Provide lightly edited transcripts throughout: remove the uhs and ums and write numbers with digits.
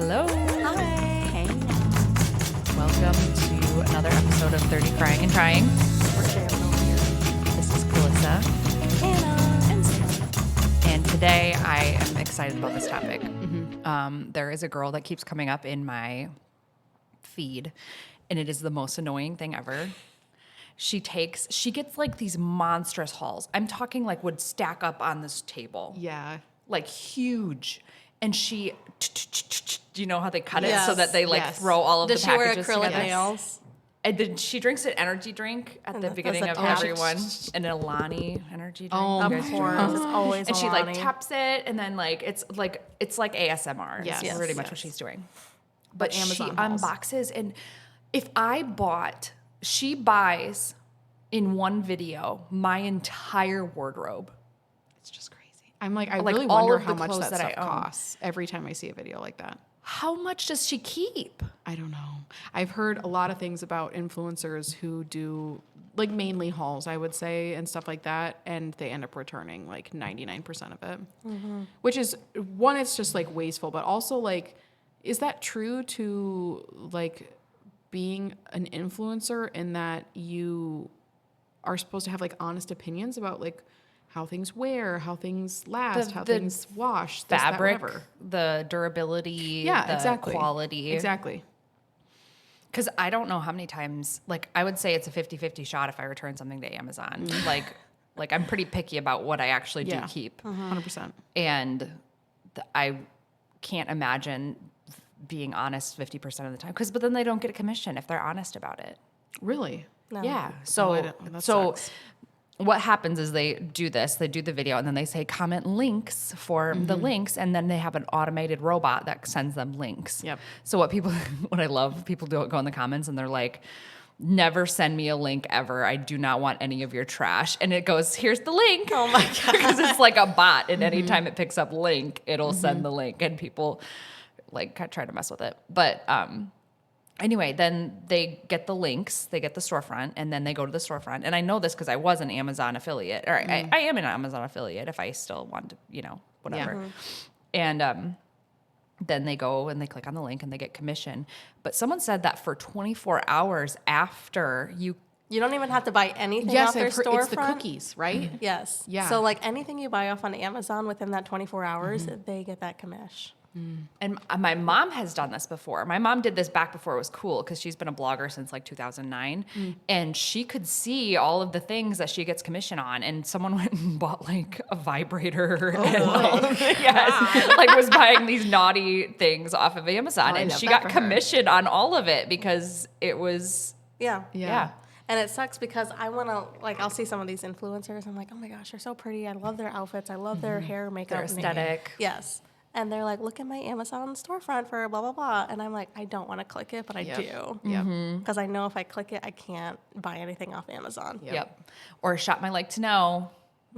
Hello. Hi. Hey. Welcome to another episode of 30 Crying and Trying. We're jamming over here. This is Calissa. Hannah. And Sam. And today I am excited about this topic. There is a girl that keeps coming up in my feed, and it is the most annoying thing ever. She gets like these monstrous hauls. I'm talking like would stack up on this table. Yeah. Like huge. And she, do you know how they cut it Yes. so that they like Yes. throw all of Does the she wear packages acrylic together? nails? And then she drinks an energy drink at the that's beginning the of tap. everyone, an Alani energy drink. Oh, You Of guys drink course. those? It's always And she Alani. like taps it, and then like it's like ASMR. Yes. It's pretty much Yes. what she's doing. But Amazon she hauls. unboxes, and if I bought, she buys in one video my entire wardrobe. It's just crazy. I'm like, I Like, really all wonder of how the much clothes that that I stuff own. costs every time I see a video like that. How much does she keep? I don't know. I've heard a lot of things about influencers who do like mainly hauls, I would say, and stuff like that, and they end up returning like 99% of it, which is one. It's just like wasteful, but also like, is that true to like being an influencer in that you are supposed to have like honest opinions about like how things wear, how things last, how the things wash, this, that, Fabric, whatever. the durability, Yeah, the exactly. quality. Exactly. Because I don't know how many times, like, I would say it's a 50-50 shot if I return something to Amazon. Like I'm pretty picky about what I actually do Yeah. keep. 100%. And I can't imagine being honest 50% of the time. But then they don't get a commission if they're honest about it. Really? No. Yeah. Oh, So, that so sucks. what happens is they do the video, and then they say comment links for the links, and then they have an automated robot that sends them links. Yep. So what I love, people do go in the comments and they're like, never send me a link ever. I do not want any of your trash. And it goes, here's the link. Oh my God. Because it's like a bot, and anytime it picks up link, it'll send the link, and people like try to mess with it. But anyway, then they get the links, they get the storefront, and then they go to the storefront. And I know this because I was an Amazon affiliate, or I am an Amazon affiliate if I still want to, whatever. And then they go and they click on the link and they get commission. But someone said that for 24 hours after you, You don't even have to buy anything Yes, off their I've heard storefront. it's the cookies, right? Yes. Yeah. So like anything you buy off on Amazon within that 24 hours, they get that commish. and my mom has done this before. My mom did this back before it was cool because she's been a blogger since like 2009. And she could see all of the things that she gets commission on. And someone went and bought like a vibrator. and like was buying these naughty things off of Amazon. Oh, I and love she that got for her. commission on all of it because it was, Yeah. yeah. And it sucks because I want to, like, I'll see some of these influencers. I'm like, oh my gosh, they're so pretty. I love their outfits. I love their hair, makeup. Their aesthetic. Yes. And they're like, look at my Amazon storefront for blah, blah, blah. And I'm like, I don't want to click it, but I Yep. do. Yep. Because I know if I click it, I can't buy anything off Amazon. Yep. Or shop my like to know.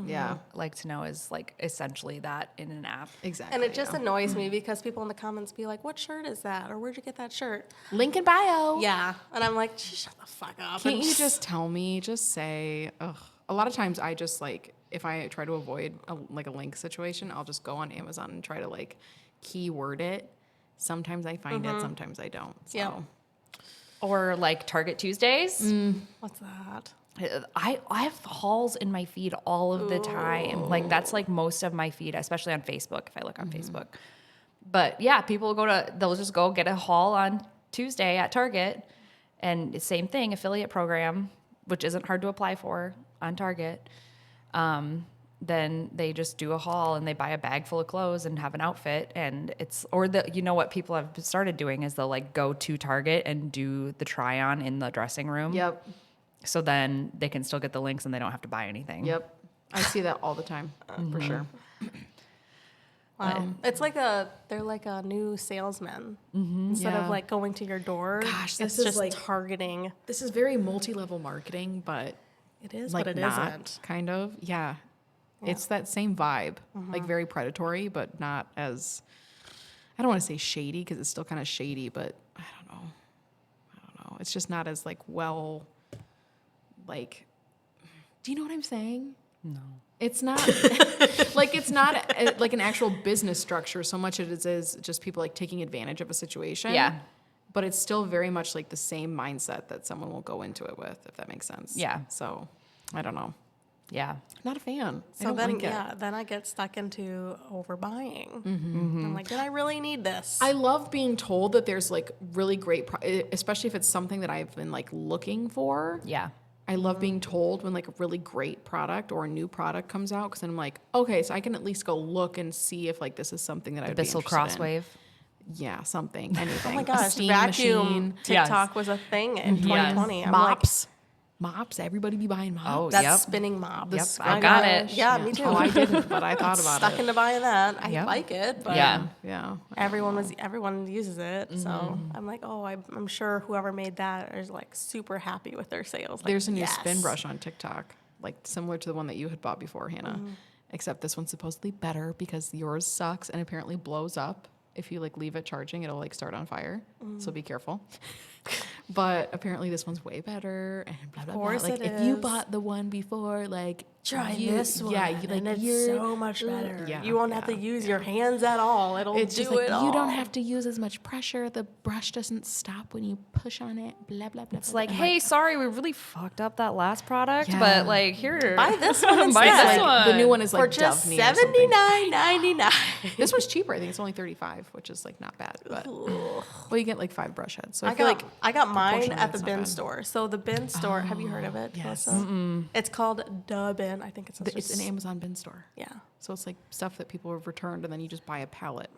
Yeah. Like to know is like essentially that in an app. Exactly. And it just annoys me because people in the comments be like, what shirt is that? Or where'd you get that shirt? Link in bio. Yeah. And I'm like, shut the fuck up. Can't And you just tell me? Just say, ugh. A lot of times I just like, if I try to avoid a link situation, I'll just go on Amazon and try to like keyword it. Sometimes I find it, sometimes I don't. So. Yep. Or like Target Tuesdays. What's that? I have hauls in my feed all of the time. Like that's like most of my feed, especially on Facebook if I look on Facebook. But yeah, people they'll just go get a haul on Tuesday at Target, and it's same thing, affiliate program, which isn't hard to apply for on Target. Then they just do a haul and they buy a bag full of clothes and have an outfit, and what people have started doing is they'll like go to Target and do the try on in the dressing room. Yep. So then they can still get the links and they don't have to buy anything. Yep. I see that all the time, for sure. Wow. It's like they're like a new salesman. Instead of Yeah. like going to your door, Gosh, it's this is just like- targeting. This is very multi-level marketing, but It is, like but it not, isn't. kind of. Yeah. It's that same vibe, like very predatory, but not as, I don't want to say shady because it's still kind of shady, but I don't know. It's just not as like, well, like, do you know what I'm saying? No. It's not like it's not like an actual business structure so much as it is just people like taking advantage of a situation. Yeah. But it's still very much like the same mindset that someone will go into it with, if that makes sense. Yeah. So I don't know. Yeah. Not a fan. I So don't then, like it. yeah, then I get stuck into overbuying. I'm like, did I really need this? I love being told that there's like really great, especially if it's something that I've been like looking for. Yeah. I love being told when like a really great product or a new product comes out because then I'm like, okay, so I can at least go look and see if like this is something that I'd be Bissell interested in. Crosswave. Yeah, something, anything. Oh my A gosh, steam vacuum machine. TikTok was a thing in 2020. I'm like, Mops. Everybody be buying mops. Oh, that's yep. spinning mops. Yep, Oh I my got gosh. it. Yeah, me too. Oh, I didn't, but I thought about Stuck it. into buying that. I Yep. like it, but Yeah. Yeah. everyone uses it. So I'm like, oh, I'm sure whoever made that is like super happy with their sales. Like, There's a new yes. spin brush on TikTok, like similar to the one that you had bought before, Hannah. Except this one's supposedly better because yours sucks and apparently blows up. If you like leave it charging, it'll like start on fire. So be careful. But apparently this one's way better and blah blah blah. course Like it if you is. bought the one before, like Try this one. Yeah, you, like and it's you're so much better. Yeah, You won't have to use your hands at all. It'll It's do just like it all. you don't have to use as much pressure. The brush doesn't stop when you push on it. Blah blah blah. It's like, hey, sorry, we really fucked up that last product, Yeah. but like here, Buy this one instead. buy this like, one. the new one is for like just Dove or something. $79.99. This one's cheaper. I think it's only $35, which is like not bad. But well, you get like 5 brush heads. So I feel like I got mine proportionally at the it's not bin bad. store. So the bin store, have you heard of it? yes. Melissa? It's called Da Bin. I think it's It's an Amazon bin store. Yeah. So it's like stuff that people have returned, and then you just buy a pallet.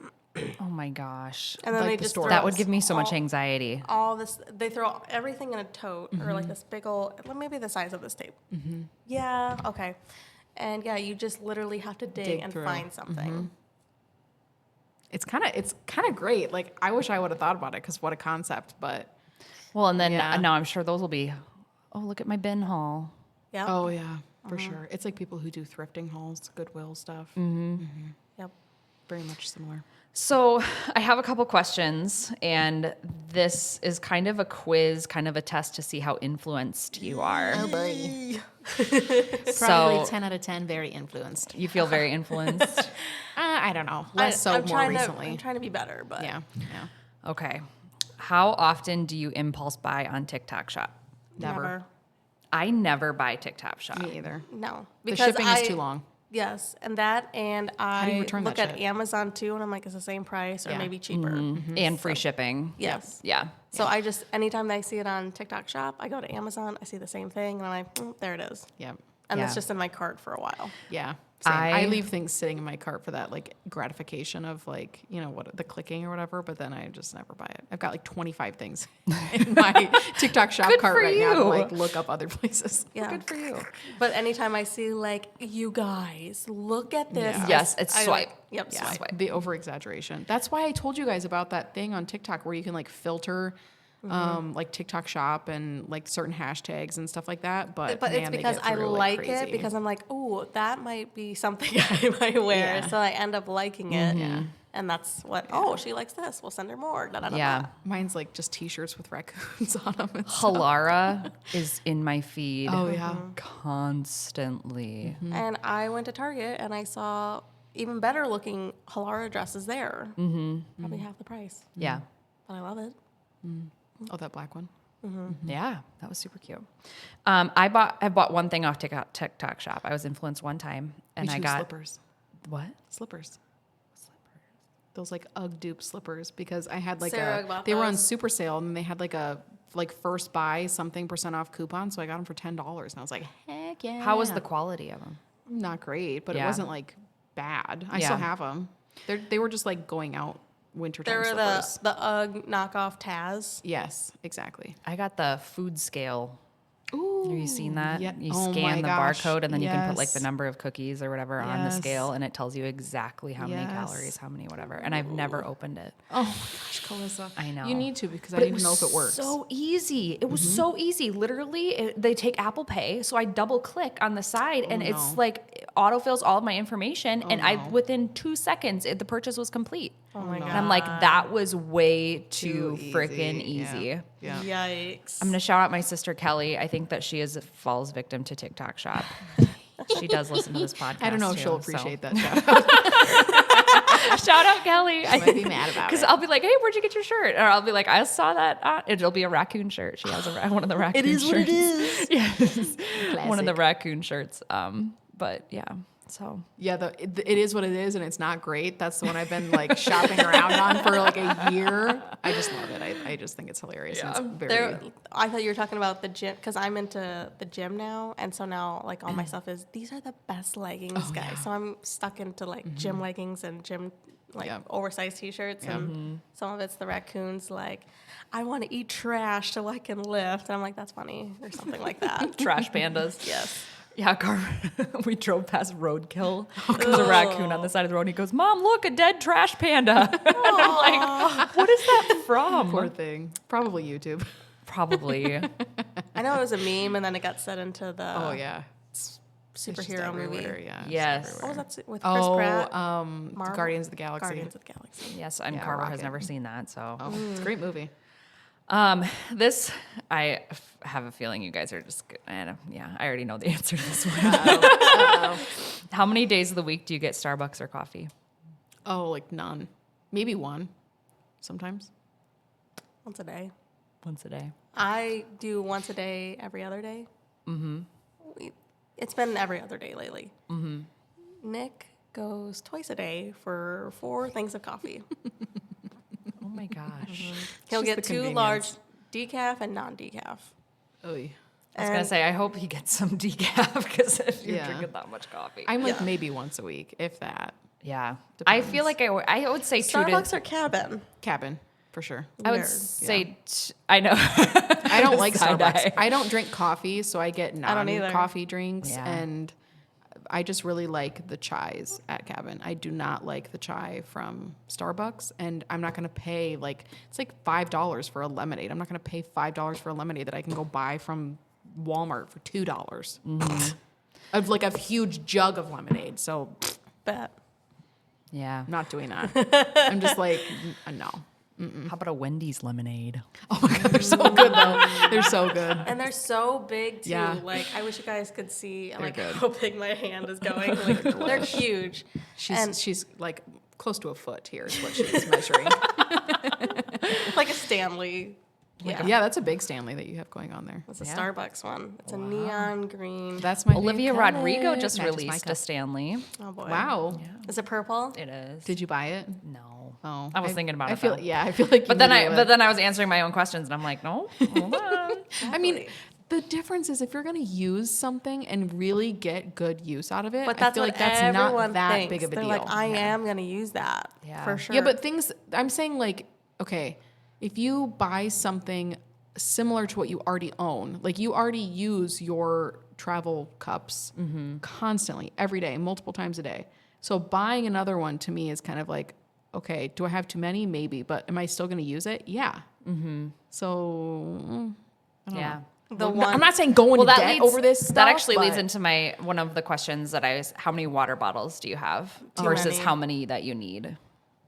Oh my gosh, And then Like they the just store throw that would give me so much all- anxiety. all this. They throw everything in a tote or like this big old, maybe the size of this tape. Yeah. Okay. And yeah, you just literally have to dig Dig and through. find something. It's kind of great. Like I wish I would have thought about it because what a concept. But Well, and then Yeah. now I'm sure those will be. Oh, look at my bin haul. Yeah. oh yeah, for sure. It's like people who do thrifting hauls, Goodwill stuff. Yep. Very much similar. So I have a couple questions, and this is kind of a quiz, kind of a test to see how influenced you are. Probably So 10 out of 10. Very influenced. you feel very influenced. I don't know. Less so I'm more trying recently. I'm trying to be better, but Yeah. Okay. How often do you impulse buy on TikTok Shop? Never. I never buy TikTok Shop. Me either. No. The shipping is too long. Yes, and that, and do you I return look that at shit? Amazon too, and I'm like, it's the same price or Yeah. maybe cheaper. And free shipping. Yes. Yeah. So I just, anytime I see it on TikTok Shop, I go to Amazon, I see the same thing, and I'm like, there it is. Yeah. And Yeah. it's just in my cart for a while. Yeah. Same. I I- leave things sitting in my cart for that like gratification of like, you know, what the clicking or whatever, but then I just never buy it. I've got like 25 things in my TikTok shop Good cart for right now to you. like look up other places. Yeah. Good for you. But anytime I see like, you guys, look at this. Yeah. Yes, it's I, swipe. Yep, Yeah, swipe. the over exaggeration. That's why I told you guys about that thing on TikTok where you can like filter like TikTok shop and like certain hashtags and stuff like that. But But it's man, they because get I through like crazy. it because I'm like, oh, that might be something I might wear. Yeah. So I end up liking it. Yeah. And that's what, oh, she likes this. We'll send her more. Da, da, da, Yeah. da. Mine's like just t-shirts with raccoons on them. And stuff. Halara is in my feed Oh yeah. constantly. And I went to Target and I saw even better looking Halara dresses there. Probably half the price. Yeah. But I love it. Oh, that black one. Yeah, that was super cute. I bought one thing off TikTok Shop. I was influenced one time, and Me I too, got slippers. what? Slippers. Those like UGG dupe slippers because I had like Sarah bought they were on those. super sale and they had like a like first buy something % off coupon, so I got them for $10 and I was like, heck yeah. How was the quality of them? Not great, but it Yeah. wasn't like bad. I Yeah. still have them. They were just like going out wintertime There were slippers. the UGG knockoff Taz. Yes, exactly. I got the food scale. Ooh, Have you seen that? yeah. You Oh scan my the gosh, barcode, and then you can put like the yes. number of cookies or whatever on the Yes. scale, and it tells you exactly how many Yes. calories, how many whatever. And I've never opened it. Oh my gosh, Calissa. I know. You need to because I But need to know if it works. So easy. It was so easy. Literally, they take Apple Pay, so I double click on the side, and it's no. like autofills all of my information, and I no. within 2 seconds the purchase was complete. Oh my no. God. And I'm like, that was way too Too freaking easy. easy. Yeah. Yikes. I'm gonna shout out my sister Kelly. I think that she falls victim to TikTok Shop. She does listen to this podcast. I don't know if too, she'll so. appreciate that shout out. Shout out Kelly. She might be mad about Because it. I'll be like, hey, where'd you get your shirt? Or I'll be like, I saw that. It'll be a raccoon shirt. She has one of the raccoon shirts. It is. Yes. One of the Classic. raccoon shirts. But yeah, so. Yeah, it is what it is, and it's not great. That's the one I've been like shopping around on for like a year. I just love it. I just think it's hilarious. Yeah. And it's very, I thought you were talking about the gym because I'm into the gym now, and so now like all my stuff is these are the best leggings, guys. yeah. So I'm stuck into like gym leggings and gym like Yeah. oversized t-shirts, and some of it's the raccoons like I want to eat trash so I can lift, and I'm like that's funny or something like that. Trash pandas. Yes. Yeah, we drove past Roadkill. There's a raccoon on the side of the road. And he goes, Mom, look, a dead trash panda. I'm like, what is that from? poor thing. Probably YouTube. Probably. I know it was a meme, and then it got set into the Oh yeah, it's just superhero movie. everywhere, yeah. it's Yes. everywhere. What was that with Chris Pratt? It's Guardians of the Galaxy. Guardians of the Galaxy. Yes, and Yeah, Carver has Rocket. never seen that, so. Oh, it's a great movie. This, have a feeling you guys are just, I already know the answer to this one. How many days of the week do you get Starbucks or coffee? Oh, like none, maybe one, sometimes. Once a day. Once a day. I do once a day, every other day. Mm-hmm. It's been every other day lately. Mm-hmm. Nick goes twice a day for 4 things of coffee. Oh my gosh. He'll just get the 2 large convenience. decaf and non-decaf. Oy. I was going to say, I hope he gets some decaf because if you're Yeah. drinking that much coffee. I'm like Yeah. maybe once a week, if that. Yeah. I feel like I would say 2 Starbucks to... or Cabin? Cabin, for sure. I would Weird. say... I know. I don't like Side Starbucks. eye. I don't drink coffee, so I get don't either. non-coffee drinks, Yeah. and I just really like the chais at Cabin. I do not like the chai from Starbucks, and I'm not going to pay it's like $5 for a lemonade. I'm not going to pay $5 for a lemonade that I can go buy from Walmart for $2. Of like a huge jug of lemonade. So Bet. Yeah. I'm not doing that. I'm just like no. How about a Wendy's lemonade? Oh my god, they're so good though. They're so good. And they're so big too. Yeah. Like I wish you guys could see like good. how big my hand is going. Like they're huge. She's like close to a foot here is what she's measuring. Like a Stanley. Yeah. Yeah, that's a big Stanley that you have going on there. It's a Yeah. Starbucks one. It's a neon green. That's my Olivia favorite Rodrigo color. just Matches my released a cup. Stanley. Oh boy. Wow. Is it purple? It is. Did you buy it? No. Oh, I was thinking about I it, feel though. yeah, I feel like. But then I was answering my own questions and I'm like, no, hold on. I mean, the difference is if you're going to use something and really get good use out of it, But I that's feel what like that's everyone not that thinks. big of a They're deal. like, I am gonna use that. Yeah. For sure. Yeah, but things I'm saying like, okay, if you buy something similar to what you already own, like you already use your travel cups constantly, every day, multiple times a day. So buying another one to me is kind of like, okay, do I have too many? Maybe, but am I still going to use it? Yeah. So I don't Yeah. know. the one I'm not saying go into debt over this stuff. That actually leads but- into one of the questions that how many water bottles do you have versus many. how many that you need?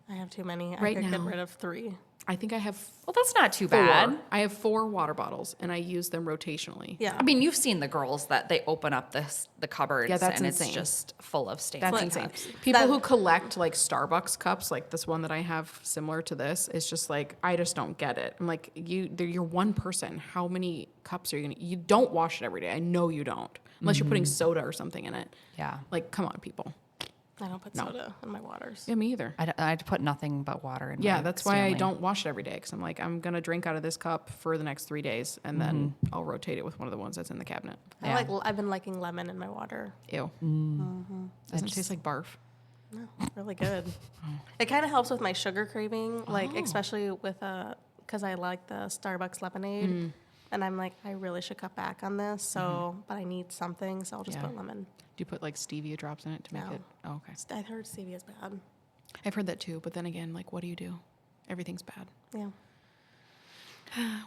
I have too many. I Right could get now. rid of 3. I think I have Well, that's not too 4. bad. I have 4 water bottles and I use them rotationally. Yeah. I mean, you've seen the girls that they open up the cupboards Yeah, that's and insane. it's just full of Stanley That's Like insane. cups. People That- who collect like Starbucks cups, like this one that I have similar to this, is just like I just don't get it. I'm like, you're one person. How many cups are you gonna? You don't wash it every day. I know you don't, unless you're putting soda or something in it. Yeah. Like, come on, people. I don't put soda in my waters. Yeah, me either. I put nothing but water in Yeah, my that's why I Stanley. don't wash it every day because I'm like, I'm gonna drink out of this cup for the next 3 days, and then I'll rotate it with one of the ones that's in the cabinet. Yeah. I've been liking lemon in my water. Ew. Doesn't it taste like barf? No, really good. It kind of helps with my sugar craving, like especially with because I like the Starbucks lemonade, and I'm like, I really should cut back on this. So, but I need something, so I'll just Yeah. put lemon. Do you put like stevia drops in it to make No. it? Oh, okay. I heard stevia is bad. I've heard that too, but then again, like, what do you do? Everything's bad. Yeah.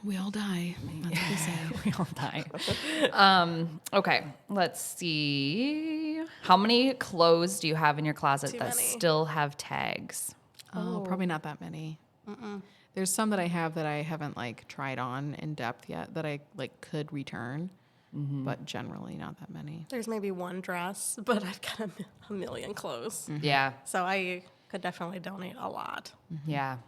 We all die. That's what they say. We all die. Okay, let's see. How many clothes do you have in your closet Too that many. still have tags? Oh, probably not that many. There's some that I have that I haven't like tried on in depth yet that I like could return. but generally not that many. There's maybe one dress, but I've got a million clothes. Yeah. So I could definitely donate a lot. Yeah.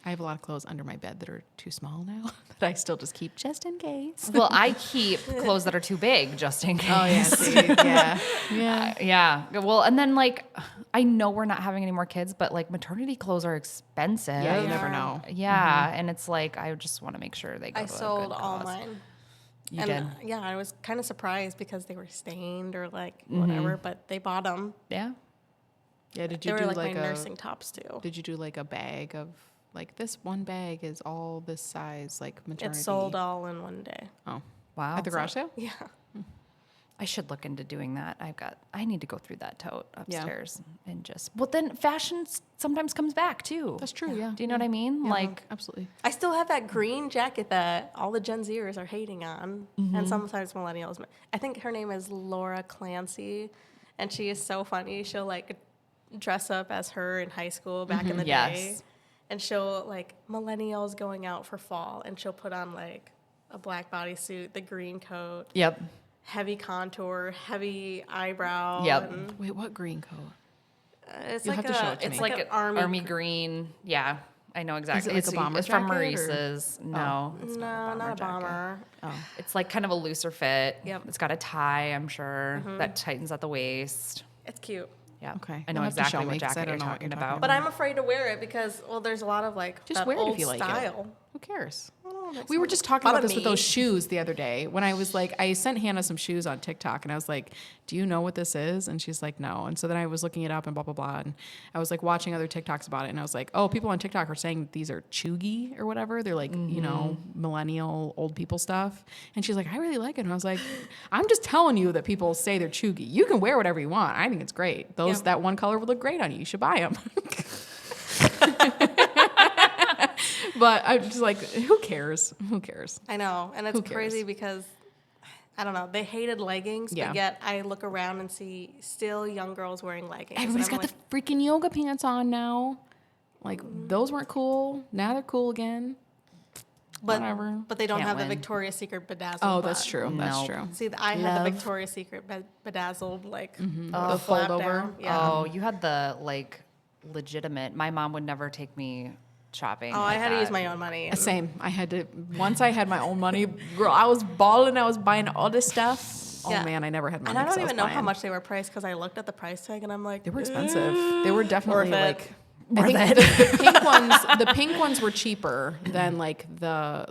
I have a lot of clothes under my bed that are too small now that I still just keep just in case. Well, I keep clothes that are too big just in case. Oh, yeah. See, yeah. Yeah. Yeah. Well, and then like, I know we're not having any more kids, but like maternity clothes are expensive. Yeah, you never know. Yeah. And it's like, I just want to make sure they go I to a sold good all cause. mine. You And did? yeah, I was kind of surprised because they were stained or like whatever, but they bought them. Yeah. Yeah. Did They you were do like like my a nursing tops too. Did you do like a bag of like this one bag is all this size like maternity? It sold all in one day. Oh. Wow. At the garage sale? Yeah. I should look into doing that. I need to go through that tote upstairs and just, well, then fashion sometimes comes back too. That's true, yeah. Do you know what I mean? Like, Absolutely. I still have that green jacket that all the Gen Zers are hating on, and sometimes millennials. I think her name is Laura Clancy, and she is so funny. She'll like dress up as her in high school back in the Yes. day, and she'll like millennials going out for fall, and she'll put on like a black bodysuit, the green coat, yep. heavy contour, heavy eyebrow. Yep. and, Wait, what green coat? it's You'll like have to show it to it's me. like Like an an army gr- green. Yeah. I know exactly. like a bomber It's from jacket, or- Maurice's. No. It's No, not a jacket. bomber. Oh. It's like kind of a looser fit. Yep. It's got a tie, I'm sure, that tightens at the waist. It's cute. Yeah. Okay. I know You'll have to show exactly me what 'cause I jacket don't you're know what talking you're talking about. But I'm afraid to wear it because, well, there's a lot of like Just that wear it if old you like it. style. Who cares? That's We were not just talking fun about of this with me. those shoes the other day when I was like, I sent Hannah some shoes on TikTok and I was like, do you know what this is? And she's like, no. And so then I was looking it up and blah, blah, blah. And I was like watching other TikToks about it. And I was like, oh, people on TikTok are saying these are chuggy or whatever. They're like, you know, millennial old people stuff. And she's like, I really like it. And I was like, I'm just telling you that people say they're chuggy. You can wear whatever you want. I think it's great. Yeah. That one color would look great on you. You should buy them. But I'm just like, who cares? Who cares? I know, and it's Who cares? crazy because I don't know. They hated leggings, Yeah. but yet I look around and see still young girls wearing leggings. Everybody's and I'm got the freaking yoga pants on now. Like, those weren't cool. Now they're cool again. Whatever. But they don't Can't have win. the Victoria's Secret bedazzled. Oh, that's butt. true. That's No. true. See, I had Love. the Victoria's Secret bedazzled, like The flap fold over? down. Yeah. Oh, you had the like legitimate. My mom would never take me shopping. Oh, I like had to that. use my own money. and- Same. I had to, once I had my own money, girl, I was balling. I was buying all this stuff. Oh, Yeah. man, I never had money. And I 'cause don't was even know how buying. much they were priced because I looked at the price tag and I'm like, They were expensive. They were definitely Worth it. like. I think the pink ones. The pink ones were cheaper than like the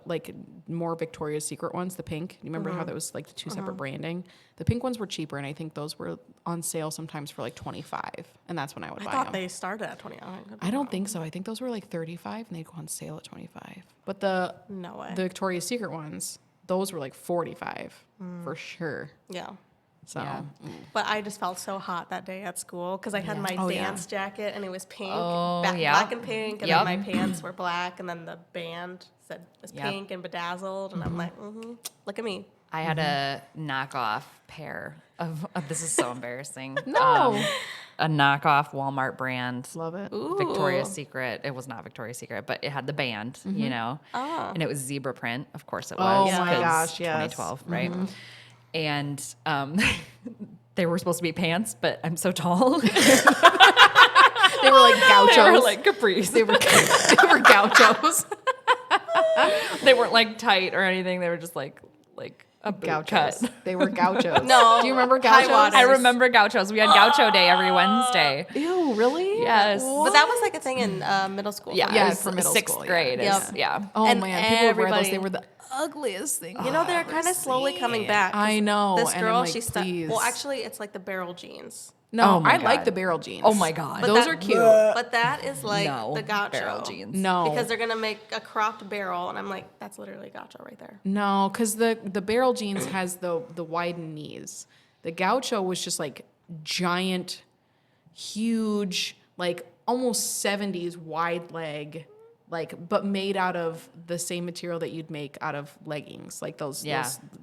more Victoria's Secret ones. The pink. You remember how that was like the two separate branding? The pink ones were cheaper, and I think those were on sale sometimes for like $25, and that's when I would I buy thought them. they started at 20. I don't think so. I think those were like $35, and they'd go on sale at $25. But No way. the Victoria's Secret ones, those were like $45 for sure. Yeah. So Yeah. But I just felt so hot that day at school because I had my Oh, yeah. dance jacket and it was pink, Oh, yeah. black and pink, and Yep. then my pants were black, and then the band said it was Yep. pink and bedazzled, and I'm like, look at me. I had a knockoff pair of this is so embarrassing. No. A knockoff Walmart brand. love it. Victoria's Secret. It was not Victoria's Secret, but it had the band, you know, and it was zebra print. Of course it was. Oh my 'cause gosh, yes. 2012, right? And they were supposed to be pants, but I'm so tall. They were like gauchos. They were like capris. they were gauchos. They weren't like tight or anything. They were just like a boot Gauchos. cut. They were gauchos. No, Do you remember high gauchos? waters. I remember gauchos. We had gaucho day every Wednesday. Ew, really? Yes. But that was like a thing in middle school. Yeah, Yeah, it was for middle sixth school, yeah. grade. Yep. Yeah. Oh And man, people would wear those. everybody- They were the ugliest thing. You know, they're kind of slowly coming back. 'cause I know, This and girl, I'm like, she stuck. please. Well, actually, it's like the barrel jeans. No, Oh my I like God. the barrel jeans. Oh my God. But Those that- are cute. But that is like No, the gaucho. barrel jeans. No, Because they're going to make a cropped barrel, and I'm like, that's literally gaucho right there. no, because the barrel jeans has the widened knees. The gaucho was just like giant, huge, like almost 70s wide leg, like but made out of the same material that you'd make out of leggings, like those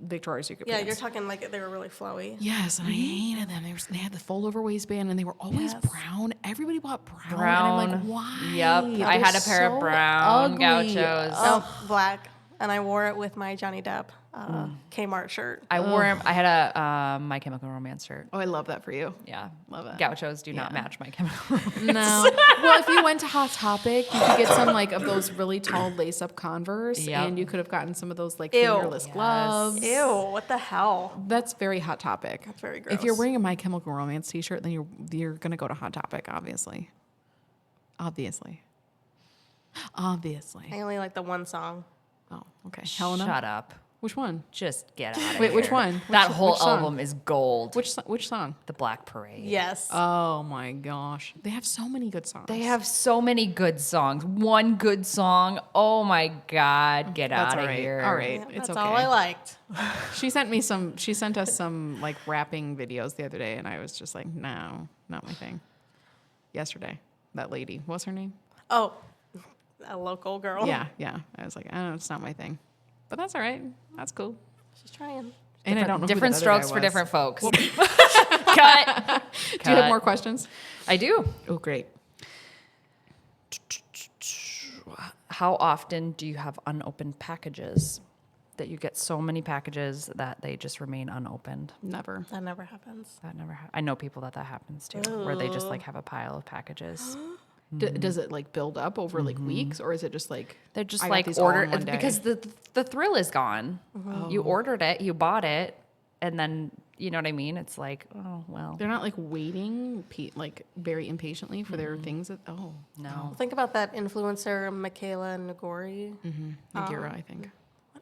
Victoria's Secret Yeah, pants. you're talking like they were really flowy. Yes, and I hated them. They had the fold over waistband, and they were always Yes. brown. Everybody bought brown. Brown. And I'm like, why? Yep. I They're had a pair of so brown ugly. gauchos. Oh, black. And I wore it with my Johnny Depp Kmart shirt. I wore him. I had a My Chemical Romance shirt. Oh, I love that for you. Yeah. Love it. Gauchos do not match My Chemical Romance. No. Well, if you went to Hot Topic, you could get some like of those really tall lace-up Converse, Yep. and you could have gotten some of those like Ew. fingerless Yes. gloves. Ew, what the hell? That's very Hot Topic. That's very If you're gross. wearing a My Chemical Romance T-shirt, then you're gonna go to Hot Topic, obviously. Obviously. I only like the one song. Oh, okay. Helena. Shut up. Which one? Just get out of Wait, here. which one? That Which- whole which song? album is gold. Which song? The Black Parade. Yes. Oh my gosh, they have so many good songs. They have so many good songs. One good song. Oh my God. Get That's out all of right. here. All right, Yeah, it's that's okay. all I liked. She sent us some like rapping videos the other day, and I was just like, no, not my thing. Yesterday, that lady, what's her name? Oh, a local girl. Yeah. I was like, oh, it's not my thing, but that's all right. That's cool. She's trying. And I don't know who Different that other guy strokes for was. different folks. Cut. Do you have more questions? I do. Oh, great. How often do you have unopened packages? That you get so many packages that they just remain unopened? Never. That never happens. That never. I know people that happens to, where they just like have a pile of packages. Does it like build up over like weeks, or is it just like They're just I got like these all in order one day? because the thrill is gone. You ordered it, you bought it, and then you know what I mean. It's like, oh well, they're not like waiting, like very impatiently for their things? no. Think about that influencer, Michaela Nagori. Nagira, I think.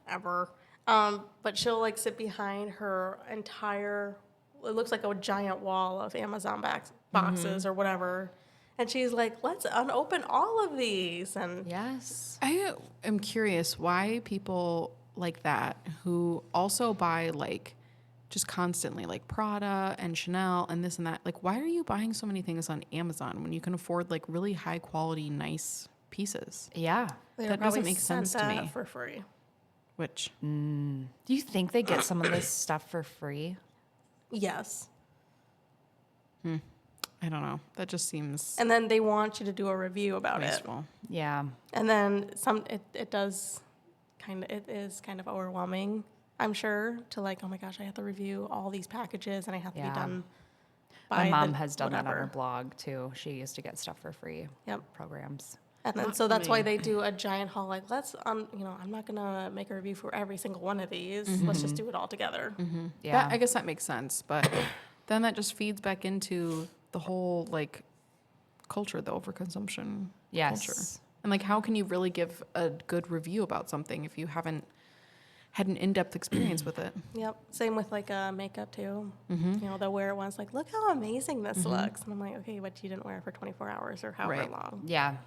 Whatever. But she'll like sit behind her entire, it looks like a giant wall of Amazon boxes or whatever. And she's like, let's unopen all of these. And Yes. I am curious why people like that who also buy like just constantly like Prada and Chanel and this and that. Like, why are you buying so many things on Amazon when you can afford like really high quality, nice pieces? Yeah. they That probably doesn't make sent sense to that me. for free. Which Do you think they get some of this stuff for free? Yes. I don't know. That just seems And then they want you to do a review about it. wasteful. Yeah. And then it does it is kind of overwhelming, I'm sure, to like, oh my gosh, I have to review all these packages and I have to Yeah. be done My by mom the has done that on whatever. her blog too. She used to get stuff for free. Yep. Programs. And then Not so for that's why me. they do a giant haul. Like, let's I'm not gonna make a review for every single one of these. Let's just do it all together. Yeah. I guess that makes sense, but then that just feeds back into the whole like culture, the overconsumption Yes. culture. And like, how can you really give a good review about something if you haven't had an in-depth experience with it? Yep. Same with like makeup too. They'll wear it once, like, look how amazing this looks, and I'm like, okay, but you didn't wear it for 24 hours or however Right. long. Yeah.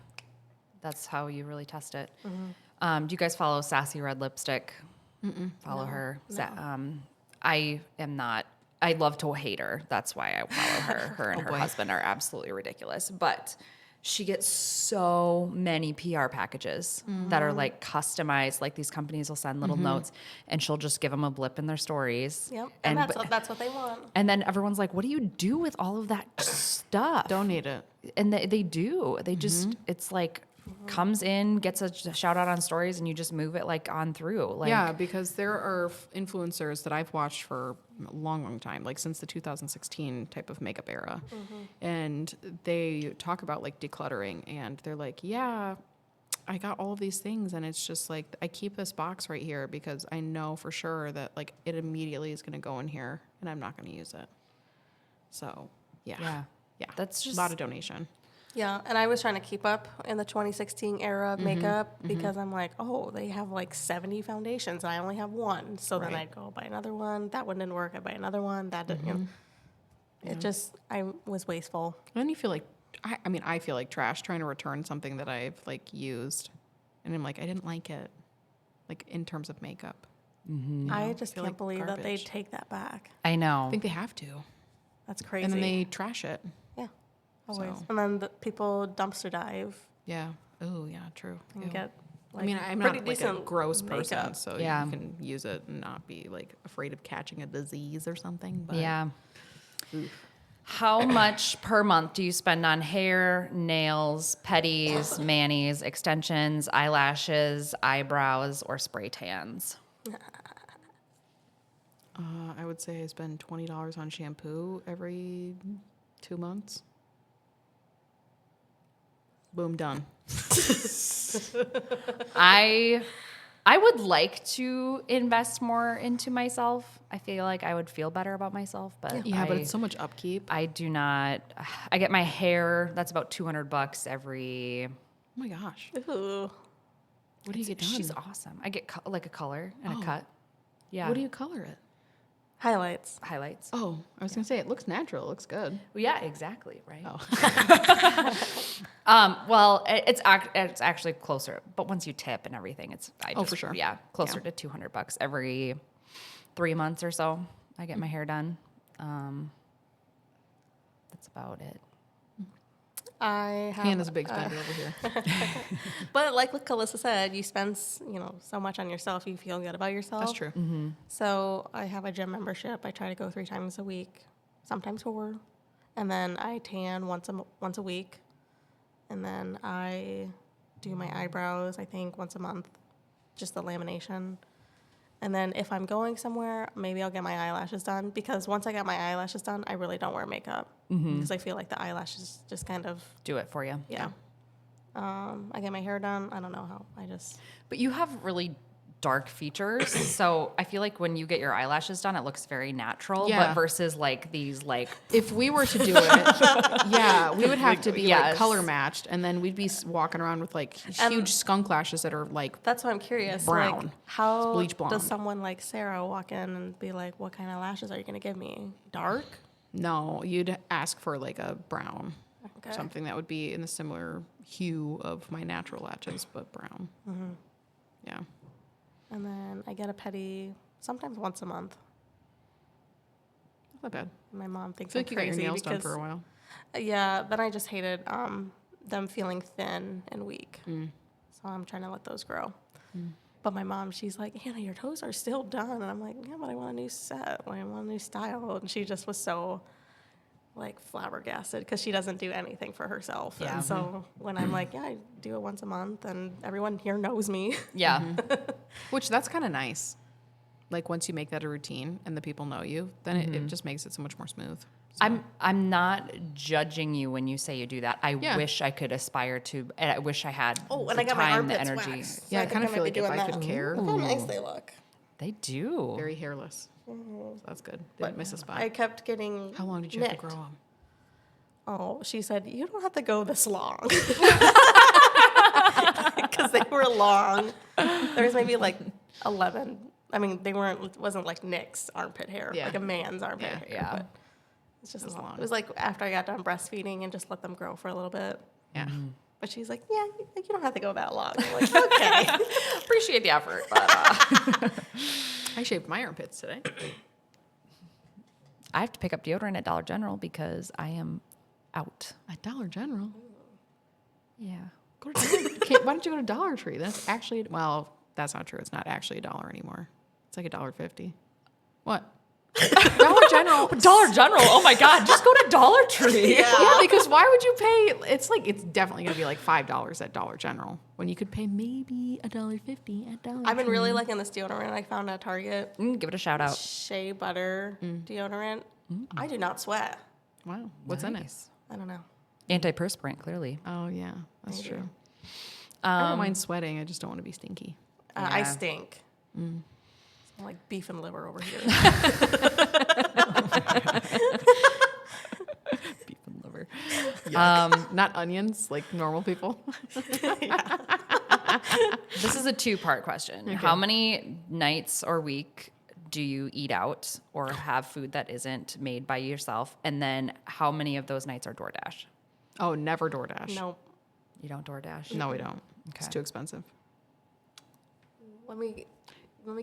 That's how you really test it. Do you guys follow Sassy Red Lipstick? Follow her. I am not. I love to hate her. That's why I follow her. Her and her boy. husband are absolutely ridiculous. But she gets so many PR packages that are like customized. Like these companies will send little notes, and she'll just give them a blip in their stories. Yep. And And that's what they want. and then everyone's like, "What do you do with all of that stuff?" Donate it. And they do. They just, it's like, comes in, gets a shout out on stories, and you just move it like on through. Like, Yeah, because there are influencers that I've watched for a long, long time, like since the 2016 type of makeup era. And they talk about like decluttering, and they're like, yeah, I got all of these things, and it's just like, I keep this box right here because I know for sure that like it immediately is going to go in here and I'm not going to use it. So, yeah. That's just a lot of donation. Yeah, and I was trying to keep up in the 2016 era of makeup because I'm like, oh, they have like 70 foundations and I only have one. So then Right. I'd go buy another one. That one didn't work. I'd buy another one. That didn't. It just, I was wasteful. And then you feel like, I feel like trash trying to return something that I've like used. And I'm like, I didn't like it, like in terms of makeup. I just feel can't like believe that they garbage. take that back. I know. I think they have to. That's crazy. And then they trash it. yeah, always. So- And then the people dumpster dive Yeah. Oh, yeah, true. and Ew. get. Like, I mean, I'm pretty not like a decent gross person, makeup. so Yeah. you can use it and not be like afraid of catching a disease or something. But Yeah. How much per month do you spend on hair, nails, petties, manis, extensions, eyelashes, eyebrows, or spray tans? I would say I spend $20 on shampoo every 2 months. Boom, done. I would like to invest more into myself. I feel like I would feel better about myself, but Yeah, but it's so much upkeep. I do not. I get my hair. That's about $200 every. Oh my gosh. Ooh. What do you get done? She's awesome. I get like a color and a cut. Yeah. What do you color it? Highlights. Highlights. Oh, I was going to say, it looks natural. It looks good. Well, yeah, exactly. Right. Oh. Well, it's actually closer, but once you tip and everything, For sure. Yeah, closer to $200 every 3 months or so. I get my hair done. That's about it. I have, Hannah's a big spender over here. but like what Calissa said, you spend so much on yourself, you feel good about yourself. That's true. Mm-hmm. So I have a gym membership. I try to go 3 times a week, sometimes 4, and then I tan once a week, and then I do my eyebrows. I think once a month, just the lamination. And then if I'm going somewhere, maybe I'll get my eyelashes done, because once I get my eyelashes done, I really don't wear makeup because I feel like the eyelashes just kind of Do it for you. yeah. I get my hair done. I don't know how. But you have really dark features, so I feel like when you get your eyelashes done, it looks very natural. Yeah. But versus like these If we were to do it, yeah, we would have to be like Yes. color matched, and then we'd be walking around with like huge skunk lashes that are like, That's why I'm curious. Brown. Like, how Bleach blonde. does someone like Sarah walk in and be like, "What kind of lashes are you going to give me? Dark?" no, you'd ask for like a brown, Okay. something that would be in the similar hue of my natural lashes, but brown. Yeah. And then I get a pedi sometimes once a month. Not bad. My mom I thinks feel I'm like you got your crazy nails done because for a while. yeah. Then I just hated them feeling thin and weak, so I'm trying to let those grow. But my mom, she's like, "Hannah, your toes are still done," and I'm like, "Yeah, but I want a new set. I want a new style." And she just was so like flabbergasted because she doesn't do anything for herself. Yeah. And so when I'm like, "Yeah, I do it once a month," and everyone here knows me. yeah. Which that's kind of nice. Like once you make that a routine and the people know you, then it just makes it so much more smooth. So, I'm not judging you when you say you do that. I Yeah. wish I could aspire to, and I wish I had Oh, the and I got my time, the armpits energy. waxed. yeah, I think kind of might feel be like if doing I that. could care, Look how nice they look. They do. very hairless. So that's good. Didn't miss a spot. I kept getting How long did you have to nicked. grow them? Oh, she said, "You don't have to go this long." Because they were long. There was maybe like 11. I mean, it wasn't like Nick's armpit hair, Yeah. like a man's armpit hair. Yeah. But it's just That's long. long. It was like after I got done breastfeeding and just let them grow for a little bit. Yeah. But she's like, "Yeah, you don't have to go that long." I'm like, "Okay." Appreciate the effort, but I shaved my armpits today. I have to pick up deodorant at Dollar General because I am out. At Dollar General. Yeah. Go to why don't you go to Dollar Tree? That's actually, well, that's not true. It's not actually $1 anymore. It's like $1.50. What? Dollar General. Dollar General. Oh my God. Just go to Dollar Tree. Yeah, because why would you pay? It's definitely going to be like $5 at Dollar General when you could pay maybe $1.50 at Dollar I've been Tree. really liking this deodorant I found at Target. Give it a shout out. Shea butter deodorant. I do not sweat. Wow. What's in it? Nice. I don't know. Antiperspirant, clearly. Oh, yeah. That's Maybe. true. I don't mind sweating. I just don't want to be stinky. I Yeah. stink. Smell like beef and liver over here. Beef and liver. Not onions like normal people. This is a 2-part question. How many nights or week do you eat out or have food that isn't made by yourself? And then how many of those nights are DoorDash? Oh, never DoorDash. No. You don't DoorDash? No, we don't. It's Okay. too expensive. Let me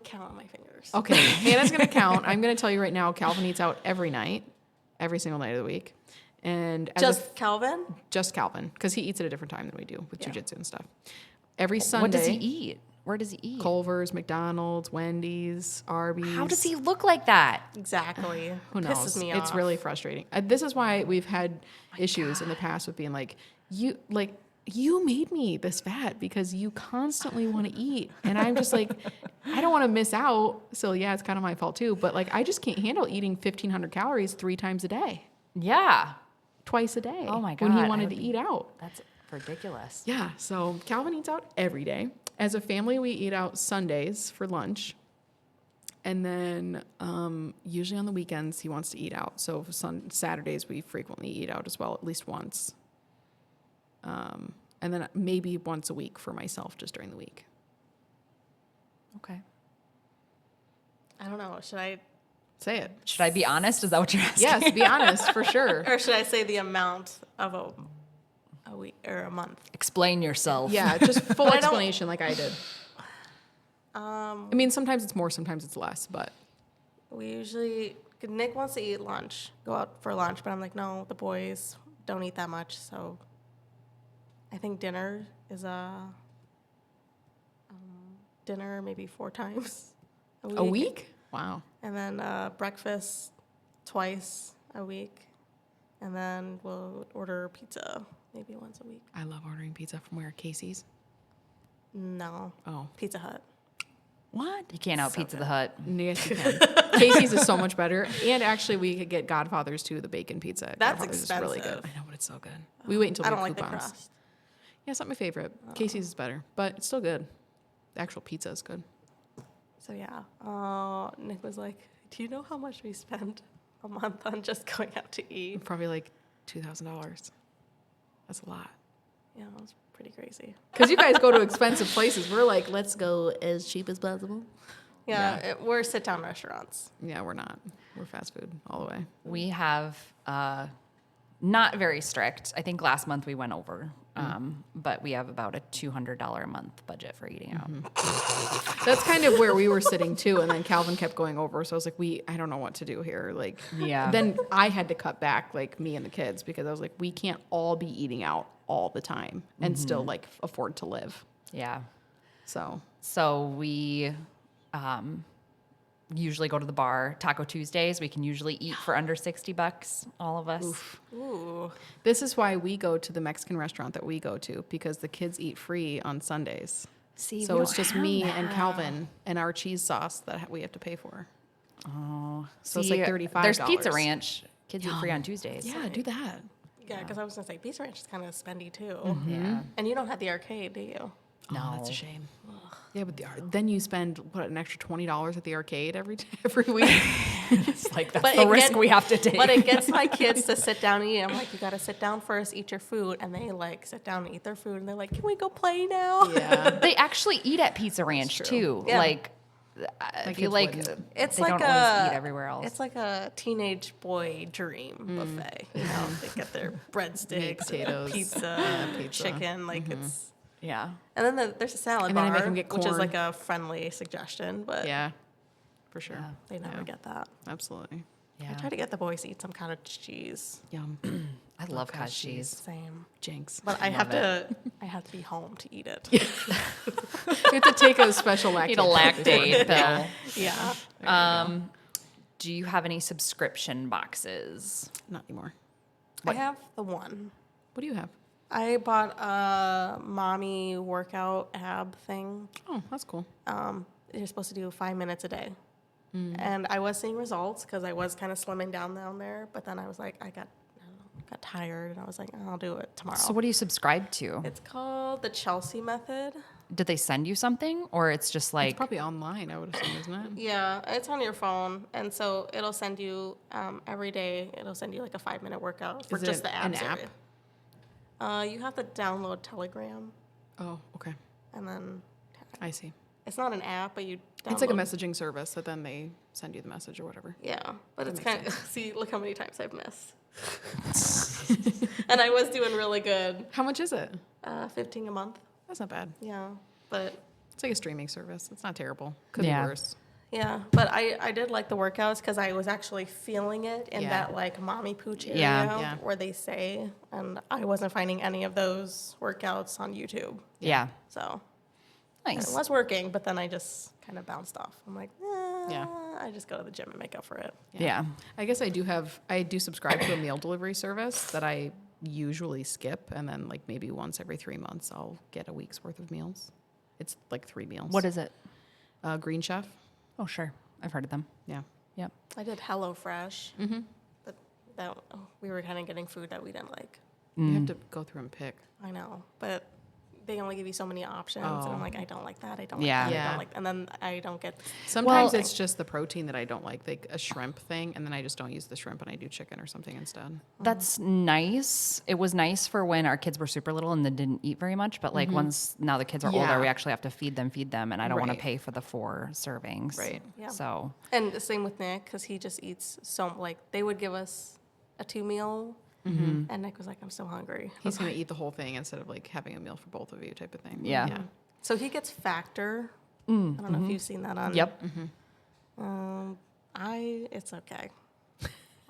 count on my fingers. Okay, Hannah's going to count. I'm going to tell you right now, Calvin eats out every night, every single night of the week. And as Just Calvin? just Calvin, because he eats at a different time than we do with jujitsu and stuff. Every Sunday. What does he eat? Where does he eat? Culver's, McDonald's, Wendy's, Arby's. How does he look like that? Exactly. Who knows? Pisses me It's off. really frustrating. This is why we've had issues in the past with being like, you made me this fat because you constantly want to eat. And I'm just like, I don't want to miss out. So yeah, it's kind of my fault too. But like, I just can't handle eating 1,500 calories 3 times a day, Yeah. twice a day. Oh my When he God, I wanted would to be- eat out. That's ridiculous. Yeah. So Calvin eats out every day. As a family, we eat out Sundays for lunch. And then usually on the weekends, he wants to eat out. So Saturdays, we frequently eat out as well, at least once. And then maybe once a week for myself, just during the week. Okay. I don't know. Should I, Say it. Should I be honest? Is that what you're asking? Yes, be honest, for sure. or should I say the amount of a week or a month? Explain yourself. Yeah, just full I don't- explanation like I did. I mean, sometimes it's more, sometimes it's less, but We usually, Nick wants to eat lunch, go out for lunch, but I'm like, no, the boys don't eat that much. So I think dinner is dinner maybe 4 times a week? Wow. And then breakfast twice a week. And then we'll order pizza maybe once a week. I love ordering pizza from where? Casey's? No, Oh. Pizza Hut. What? You can't out Pizza the Hut. Yes, you can. Casey's is so much better. And actually, we could get Godfather's too, the bacon pizza. That's Godfather's is really good. expensive. I know, but it's so good. We wait until I we don't have like the coupons. crust. Yeah, it's not my favorite. Casey's is better, but it's still good. The actual pizza is good. So yeah, Nick was like, do you know how much we spend a month on just going out to eat? Probably like $2,000. That's a lot. Yeah, it was pretty crazy. Because you guys go to expensive places. We're like, let's go as cheap as possible. Yeah, we're sit-down restaurants. Yeah, we're not. We're fast food all the way. We have not very strict. I think last month we went over, but we have about a $200 a month budget for eating out. That's kind of where we were sitting too. And then Calvin kept going over. So I was like, I don't know what to do here. Like, Yeah. Then I had to cut back, like me and the kids, because I was like, we can't all be eating out all the time and still like afford to live. Yeah. So We usually go to the bar. Taco Tuesdays, we can usually eat for under $60, all of us. Ooh. this is why we go to the Mexican restaurant that we go to, because the kids eat free on Sundays. See, So we it's don't just have me that. and Calvin and our cheese sauce that we have to pay for. Oh, So it's like $35. There's Pizza Ranch. Kids eat free on Tuesdays. Yeah, do that. Yeah, because I was going to say, Pizza Ranch is kind of spendy too. Yeah. And you don't have the arcade, do you? No. Oh, that's a shame. Yeah, but then you spend an extra $20 at the arcade every week. It's like that's But the it risk gets- we have to take. But it gets my kids to sit down and eat. I'm like, you got to sit down first, eat your food. And they like sit down and eat their food. And they're like, can we go play now? Yeah, They actually eat at Pizza Ranch true. too. Yeah. Like, I My feel kids like wouldn't. It's they like don't always a eat everywhere else. It's like a teenage boy dream buffet. You know, they get their breadsticks, potatoes, and pizza, pizza. chicken. Like it's. yeah. And then there's a salad And then they bar, make 'em get which is corn. like a friendly suggestion, but yeah, for sure. Yeah. they never Yeah. get that. Absolutely. Yeah. I try to get the boys to eat some kind of cheese. Yum. I love cottage cheese. Same. Jinx. But I have Love I have to be home to eat it. You have to take a special lactate. Need a lactate pill. Yeah. Do you have any subscription boxes? Not anymore. I have the one. What do you have? I bought a mommy workout ab thing. Oh, that's cool. You're supposed to do 5 minutes a day. And I was seeing results because I was kind of slimming down there. But then I was like, I got tired and I was like, I'll do it tomorrow. So what do you subscribe to? It's called the Chelsea method. Did they send you something, or it's just It's like probably online, I would assume, isn't it? Yeah, it's on your phone. And so it'll send you every day, it'll send you like a 5-minute workout for Is it just the an abs app? area. You have to download Telegram Oh, okay. and then I see. it's not an app, but you download. It's like a messaging service that then they send you the message or whatever. Yeah, but That it's makes kind of, see, look how many times I've missed. And I was doing really good. How much is it? 15 a month. That's not bad. Yeah, but It's like a streaming service. It's not terrible. Could be Yeah. worse. yeah, but I did like the workouts because I was actually feeling it in Yeah. that like mommy pooch area Yeah. where they say, and I wasn't finding any of those workouts on YouTube. yeah, So nice. it was working, but then I just kind of bounced off. I'm like, Yeah. I just go to the gym and make up for it. Yeah. I guess I do subscribe to a meal delivery service that I usually skip, and then like maybe once every 3 months I'll get a week's worth of meals. It's like 3 meals. What is it? Green Chef? Oh, sure. I've heard of them. Yeah. Yep. I did HelloFresh, Mm-hmm. but we were kind of getting food that we didn't like. You have to go through and pick. I know, but they only give you so many options, and I'm like, I don't like that. I don't Yeah. like that. I Yeah. don't like, and then I don't get. Sometimes Well, it's just the protein that I don't like a shrimp thing, and then I just don't use the shrimp and I do chicken or something instead. That's nice. It was nice for when our kids were super little and they didn't eat very much. But like once now the kids are Yeah. older, we actually have to feed them, and I don't want to Right. pay for the 4 servings. Right. Yeah. So And the same with Nick, because he just eats so like they would give us a 2 meal, and Nick was like, I'm so hungry. He's going to eat the whole thing instead of like having a meal for both of you type of thing. Yeah. Yeah. So he gets Factor. I don't know if you've seen that on. yep. It's okay.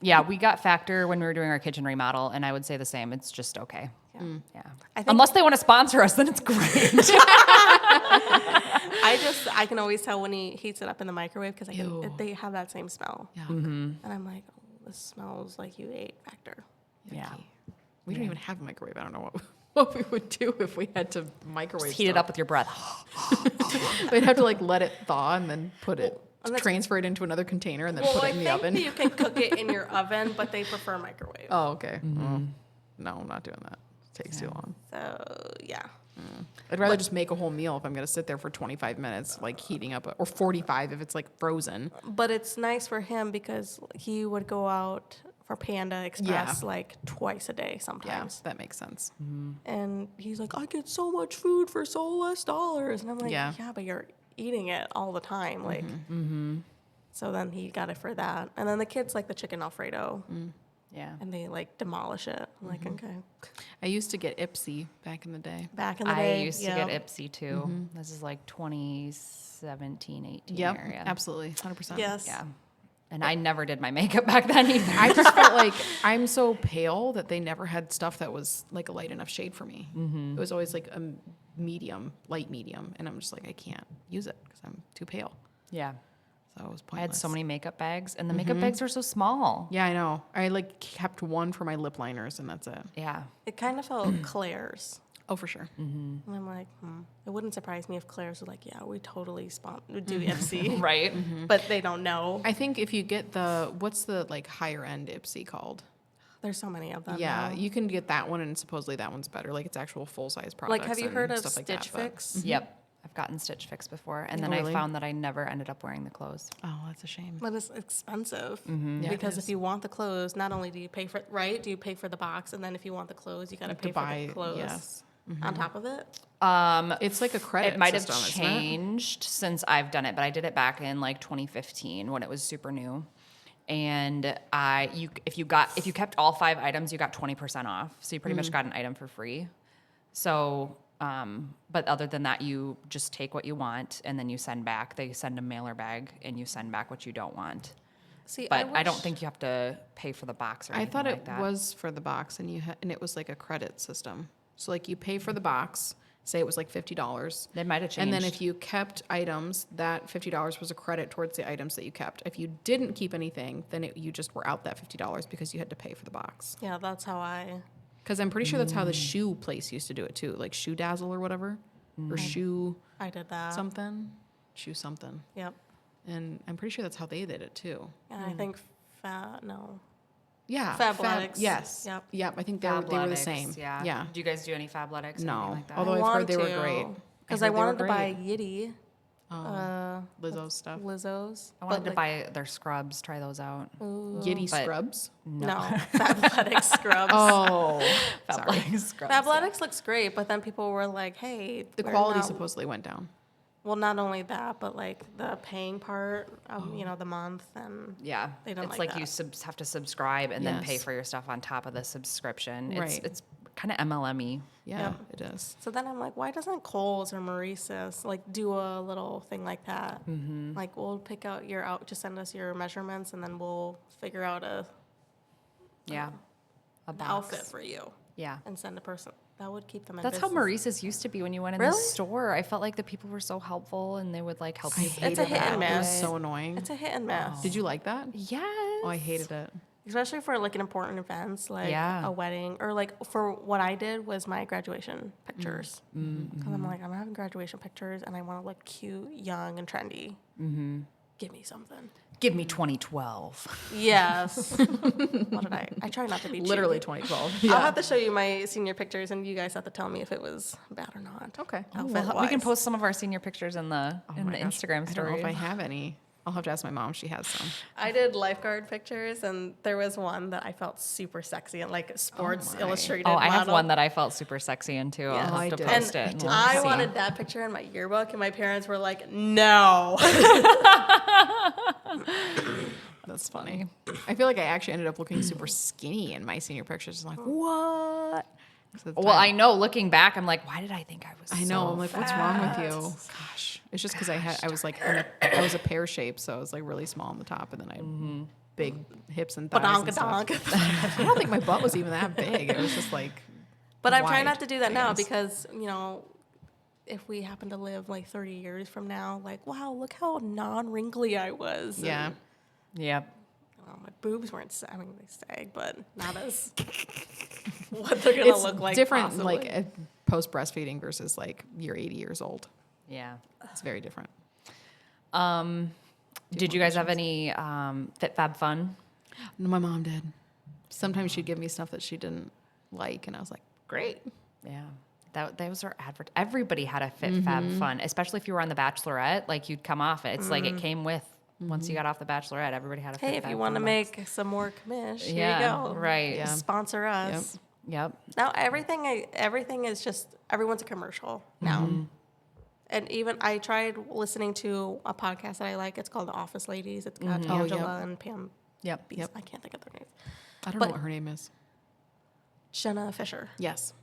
Yeah, we got Factor when we were doing our kitchen remodel, and I would say the same. It's just okay. Yeah. Yeah. I think- Unless they want to sponsor us, then it's great. I can always tell when he heats it up in the microwave because Ew. they have that same smell, Yeah. and I'm like, oh, this smells like you ate Factor. yeah. We don't even have a microwave. I don't know what we would do if we had to microwave Heat it stuff. up with your breath. We'd have to like let it thaw and then put it, and that's- transfer it into another container and then Well, put I it in the think oven. that you can cook it in your oven, but they prefer microwave. Oh, okay. Well, no, I'm not doing that. It takes too long. So yeah, I'd rather just make a whole meal if I'm going to sit there for 25 minutes, like heating up, or 45 if it's like frozen. but it's nice for him because he would go out for Panda Express Yeah. like twice a day Yeah, sometimes, that makes sense. and he's like, I get so much food for so less dollars, and I'm like, Yeah. yeah, but you're eating it all the time, like. So then he got it for that, and then the kids like the chicken Alfredo, Yeah. and they like demolish it. I'm like, okay. I used to get Ipsy back in the day. Back in the I day, used to get Ipsy too. This is like 2017, 18 Yep, area. absolutely, 100%. Yes. Yeah. And I never did my makeup back then either. I just felt like I'm so pale that they never had stuff that was like a light enough shade for me. It was always like a medium, light medium, and I'm just like, I can't use it because I'm too pale. Yeah. So it was I had pointless. so many makeup bags, and the makeup bags were so small. Yeah, I know. I like kept one for my lip liners, and that's it. Yeah. It kind of felt Claire's. Oh, for sure. And I'm like, it wouldn't surprise me if Claire's was like, yeah, we totally would do Ipsy, Right. but they don't know. I think if you get what's the like higher end Ipsy called? There's so many of them. Yeah, now. you can get that one, and supposedly that one's better. Like it's actual full size products. Like, have you and heard of stuff like that, Stitch but- Fix? Yep. I've gotten Stitch Fix before, and then Really? I found that I never ended up wearing the clothes. Oh, that's a shame. But it's expensive Yeah, it because is. if you want the clothes, not only do you pay for do you pay for the box, and then if you want the clothes, you got to have pay to for buy the clothes yes. on top of it. It's like a credit. It might have system, isn't it? changed since I've done it, but I did it back in like 2015 when it was super new. And if you kept all 5 items, you got 20% off. So you pretty much got an item for free. So, but other than that, you just take what you want and then you send back. They send a mailer bag and you send back what you don't want. See, But I don't wish- think you have to pay for the box or I anything thought like it that. was for the box, and and it was like a credit system. So like you pay for the box. Say it was like $50. It might have changed. And then if you kept items, that $50 was a credit towards the items that you kept. If you didn't keep anything, then you just were out that $50 because you had to pay for the box. Yeah, that's how I. Because I'm pretty sure that's how the shoe place used to do it too, like Shoe Dazzle or whatever, or Shoe I did that. something, Shoe something. Yep. And I'm pretty sure that's how they did it too. And I think no. Yeah. Fabletics. Yes. Yep. Yep. I think they were the Fabletics, same. Yeah. Yeah. Do you guys do any Fabletics? Or No. anything like that? Although I've heard they were great. Because I I heard they were wanted to buy great. Yitty. Lizzo stuff. Lizzo's. I wanted but, to buy their scrubs. Try those out. Yitty But- scrubs. No, Fabletics scrubs. Oh. Fabletics scrubs. Fabletics looks great, but then people were like, "Hey, The we're quality not- supposedly went down. Well, not only that, but like the paying part of the month and Yeah, They don't it's like like you that. have to subscribe and then pay Yes. for your stuff on top of the subscription. It's Right. it's kind of MLM-y. Yeah, it is. so then I'm like, why doesn't Kohl's or Maurice's like do a little thing like that? Mm-hmm. Like we'll pick out just send us your measurements and then we'll figure out a Yeah, a box. outfit for you Yeah, and send a person. That would keep them in that's how business. Maurice's used to be when you went in the Really? store. I felt like the people were so helpful and they would like help you. It's a hit and It was miss. so annoying. It's a hit and miss. Did you like that? Yes. Oh, I hated it. especially for like an important events like Yeah. a wedding, or like for what I did was my graduation pictures. Because I'm like, I'm having graduation pictures and I want to look cute, young, and trendy. Give me something. Give me 2012. Yes. What did I try not to be cheap. Literally 2012. I'll have to show you my senior pictures, and you guys have to tell me if it was bad or not. Okay. Outfit-wise. We can post some of our senior pictures in the Oh my gosh. Instagram I don't know story. if I have any. I'll have to ask my mom. She has some. I did lifeguard pictures, and there was one that I felt super sexy and like Sports my. Illustrated. Oh, I have model. one that I felt super sexy in too. Yeah. I'll I have to did. post And it. and we'll I see. wanted that picture in my yearbook, and my parents were like, "No." That's funny. I feel like I actually ended up looking super skinny in my senior pictures. I'm like, what? 'Cause at the Well, I time- know. Looking back, I'm like, why did I think I was? I know. So I'm like, what's wrong with you? Gosh, it's just because I was like, I was a pear shape, so I was like really small on the top, and then I had big hips and thighs. And stuff. Badonka-donk. I don't think my butt was even that big. It was just like. But I'm trying wide, not to do that I now guess. because, if we happen to live like 30 years from now, like, wow, look how non-wrinkly I was. Yeah. And, Yep. my boobs weren't, they sag, but not as what they're going to It's look like. different, possibly. like post breastfeeding versus like you're 80 years old. Yeah. It's very different. Did you guys have any Fit Fab fun? No, my mom did. Sometimes she'd give me stuff that she didn't like, and I was like, great. Yeah. That was our advert. Everybody had a Fit Fab fun, especially if you were on The Bachelorette. Like you'd come off it. It's like it came with once you got off The Bachelorette. Everybody had a Fit Hey, Fab if you want to fun make some more commish, here Yeah, you go. right. Yeah. Sponsor us. box. Yep. Now everything is just everyone's a commercial now. And even I tried listening to a podcast that I like. It's called The Office Ladies. It's got Oh, Angela yep. and Pam. Yep. Beast. I can't think of their names. I don't But- know what her name is. Jenna Fisher. Yes.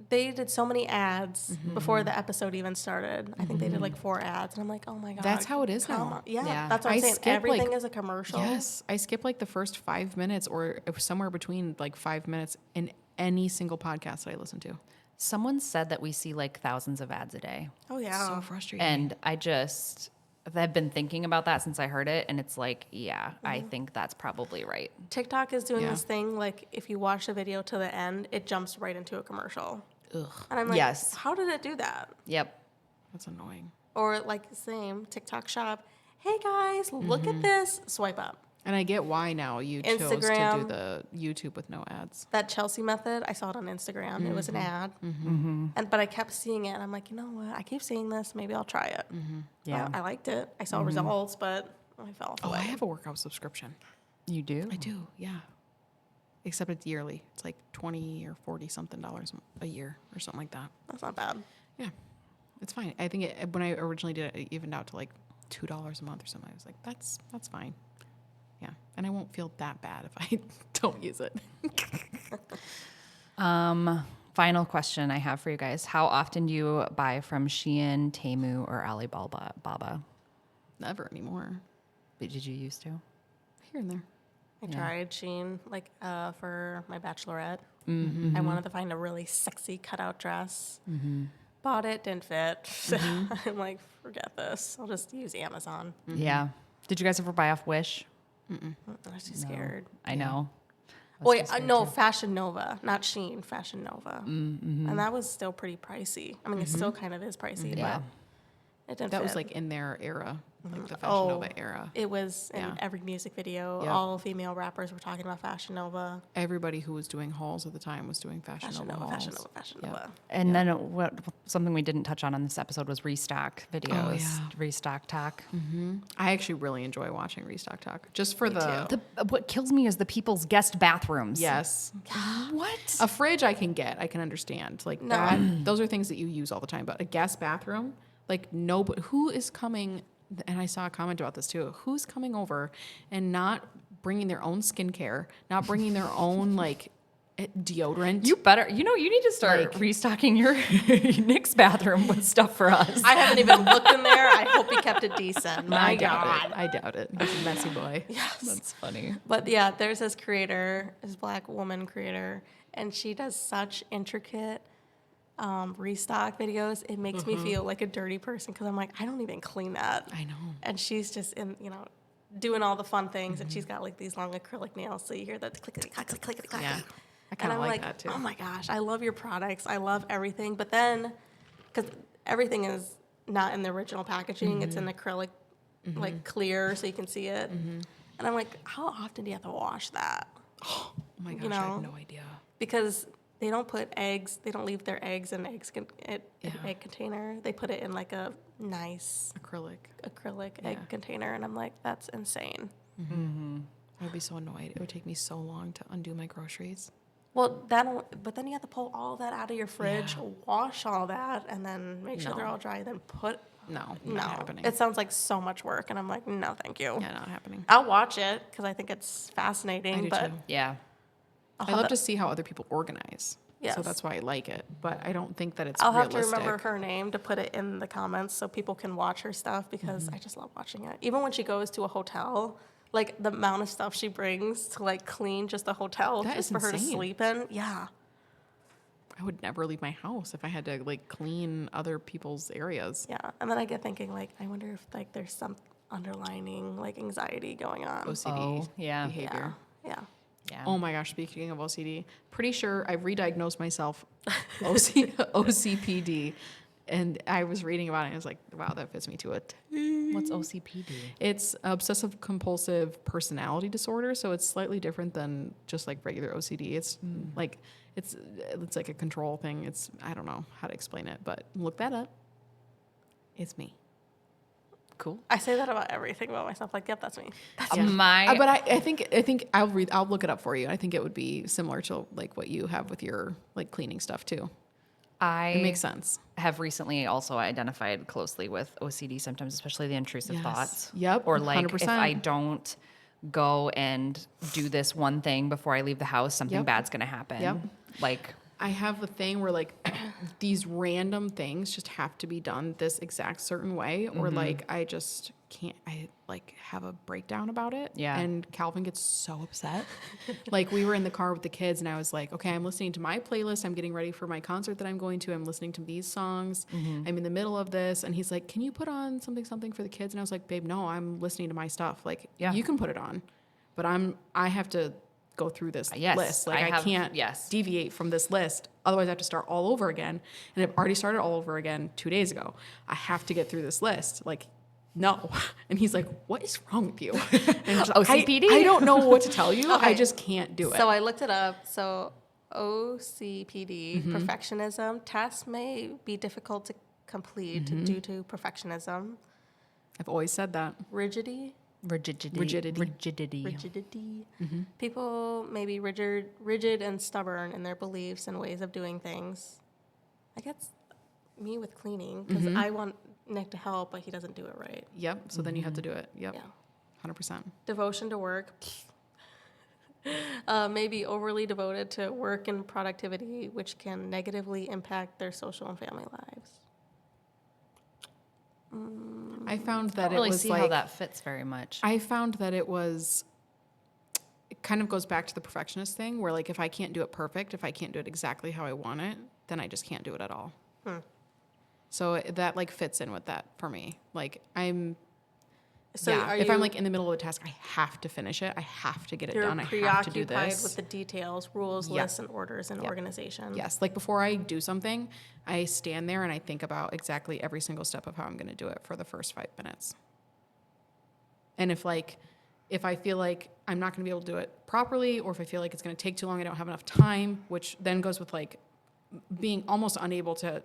They did so many ads before the episode even started. I think they did like 4 ads, and I'm like, oh my god, That's how it is come now. on. Yeah, Yeah. that's what I'm I saying. skip, Everything like- is a commercial. Yes. I skip like the first 5 minutes or somewhere between like 5 minutes in any single podcast that I listen to. Someone said that we see like thousands of ads a day. Oh yeah. So frustrating. And I've been thinking about that since I heard it. And it's like, yeah, I think that's probably right. TikTok is doing Yeah. this thing like if you watch the video to the end, it jumps right into a commercial. Ugh. And I'm like, Yes. how did it do that? Yep. That's annoying. Or like the same TikTok shop. Hey guys, look at this. Swipe up. And I get why now you chose to do Instagram. the YouTube with no ads. That Chelsea method, I saw it on Instagram. It was an ad, but I kept seeing it. And I'm like, you know what? I keep seeing this. Maybe I'll try it. Yeah. I liked it. I saw results, but I fell off. Oh, away. I have a workout subscription. You do? I do, yeah. Except it's yearly. It's like $20 or $40 something a year or something like that. That's not bad. Yeah, it's fine. I think when I originally did it, it evened out to like $2 a month or something. I was like, that's fine. Yeah, and I won't feel that bad if I don't use it. Final question I have for you guys. How often do you buy from Shein, Temu, or Alibaba? Never anymore. Did you used to? Here and there. I tried Shein for my bachelorette. I wanted to find a really sexy cutout dress. Bought it, didn't fit. I'm like, forget this. I'll just use Amazon. Yeah. Did you guys ever buy off Wish? I was too scared. I know. Wait, no, Fashion Nova, not Shein, Fashion Nova. And that was still pretty pricey. I mean, it still kind of is pricey, Yeah. but it didn't That fit. was like in their era, like the Fashion Nova era. It was in Yeah. every music video. Yep. All female rappers were talking about Fashion Nova. Everybody who was doing hauls at the time was doing Fashion Nova hauls. Fashion Nova, Fashion Yep. Nova. And then something we didn't touch on this episode was restock videos, yeah. restock talk. I actually really enjoy watching Restock Talk, just for the What kills me is the people's guest bathrooms. yes. What? A fridge I can get, I can understand. Like No. that, those are things that you use all the time. But a guest bathroom, like nobody, who is coming? And I saw a comment about this too. Who's coming over and not bringing their own skincare, not bringing their own like deodorant? You need to start restocking your Nick's bathroom with stuff for us. I haven't even looked in there. I hope he kept it decent. My I doubt God. it. I doubt it. He's a messy boy. Yes. That's funny. But yeah, there's this creator, this black woman creator, and she does such intricate restock videos. It makes me feel like a dirty person because I'm like, I don't even clean that. I know. And she's just in, doing all the fun things, and she's got like these long acrylic nails, so you hear that clickety clack, clickety clack. Yeah. I And kind of I'm like that too. oh my gosh, I love your products. I love everything. But then, because everything is not in the original packaging, it's in acrylic, like clear, so you can see it. And I'm like, how often do you have to wash that? Oh my gosh, You I have know? no idea. Because they don't put eggs, they don't leave their eggs in an egg container. They put it in like a nice Acrylic. acrylic Yeah. egg container. And I'm like, that's insane. I would be so annoyed. It would take me so long to undo my groceries. Well, but then you have to pull all that out of your fridge, Yeah. wash all that, and then make sure they're No. all dry. Then put No, no. not happening. It sounds like so much work, and I'm like, no, thank you. Yeah, not happening. I'll watch it because I think it's fascinating. I do but too. Yeah. I love to see how other people organize. Yes. So that's why I like it. But I don't think that it's I'll have realistic. to remember her name to put it in the comments so people can watch her stuff because I just love watching it. Even when she goes to a hotel, like the amount of stuff she brings to like clean just the hotel That just is for her to insane. sleep in. Yeah. I would never leave my house if I had to like clean other people's areas. Yeah. And then I get thinking like, I wonder if like there's some underlining like anxiety going on. OCD yeah. behavior. Yeah. Yeah. Oh my gosh, speaking of OCD, pretty sure I've re-diagnosed myself OCPD. And I was reading about it and I was like, wow, that fits me to a T. What's OCPD? It's obsessive compulsive personality disorder, so it's slightly different than just like regular OCD. It's like it's like a control thing. It's I don't know how to explain it, but look that up. It's me. Cool. I say that about everything about myself. Like, yep, that's me. But I think I'll look it up for you. I think it would be similar to like what you have with your like cleaning stuff too. It makes sense. Have recently also identified closely with OCD symptoms, especially the intrusive Yes. thoughts. Yep, Or like 100%. if I don't go and do this one thing before I leave the house, something Yep. bad's going to happen. Yep. Like, I have a thing where like these random things just have to be done this exact certain way, or like I just can't. I like have a breakdown about it. Yeah. And Calvin gets so upset. Like we were in the car with the kids, and I was like, okay, I'm listening to my playlist. I'm getting ready for my concert that I'm going to. I'm listening to these songs. I'm in the middle of this, and he's like, can you put on something for the kids? And I was like, babe, no, I'm listening to my stuff. Like, Yeah. you can put it on, but I have to go through this Yes, list. Like I have- can't yes. deviate from this list. Otherwise, I have to start all over again. And I've already started all over again 2 days ago. I have to get through this list. Like, no. And he's like, what is wrong with you? And OCPD? I don't know what to tell you. I Okay. just can't do it. So I looked it up. So OCPD, perfectionism, tests may be difficult to complete due to perfectionism, I've always said that. rigidity. Rigidity. People may be rigid and stubborn in their beliefs and ways of doing things. I guess me with cleaning because I want Nick to help, but he doesn't do it right. Yep. So then you have to do it. Yep. Yeah. 100%. Devotion to work. May be overly devoted to work and productivity, which can negatively impact their social and family lives. I found I that don't really it was see like how that fits very much. I found that it kind of goes back to the perfectionist thing where like if I can't do it perfect, if I can't do it exactly how I want it, then I just can't do it at all. So that like fits in with that for me. Like So yeah, are if you, I'm like in the middle of a task, I have to finish it. I have to get it you're done. I have to do preoccupied this. with the details, rules, Yeah. lists, and orders and organization. Yes, like before I do something, I stand there and I think about exactly every single step of how I'm going to do it for the first 5 minutes. And if I feel like I'm not going to be able to do it properly, or if I feel like it's going to take too long, I don't have enough time, which then goes with like being almost unable to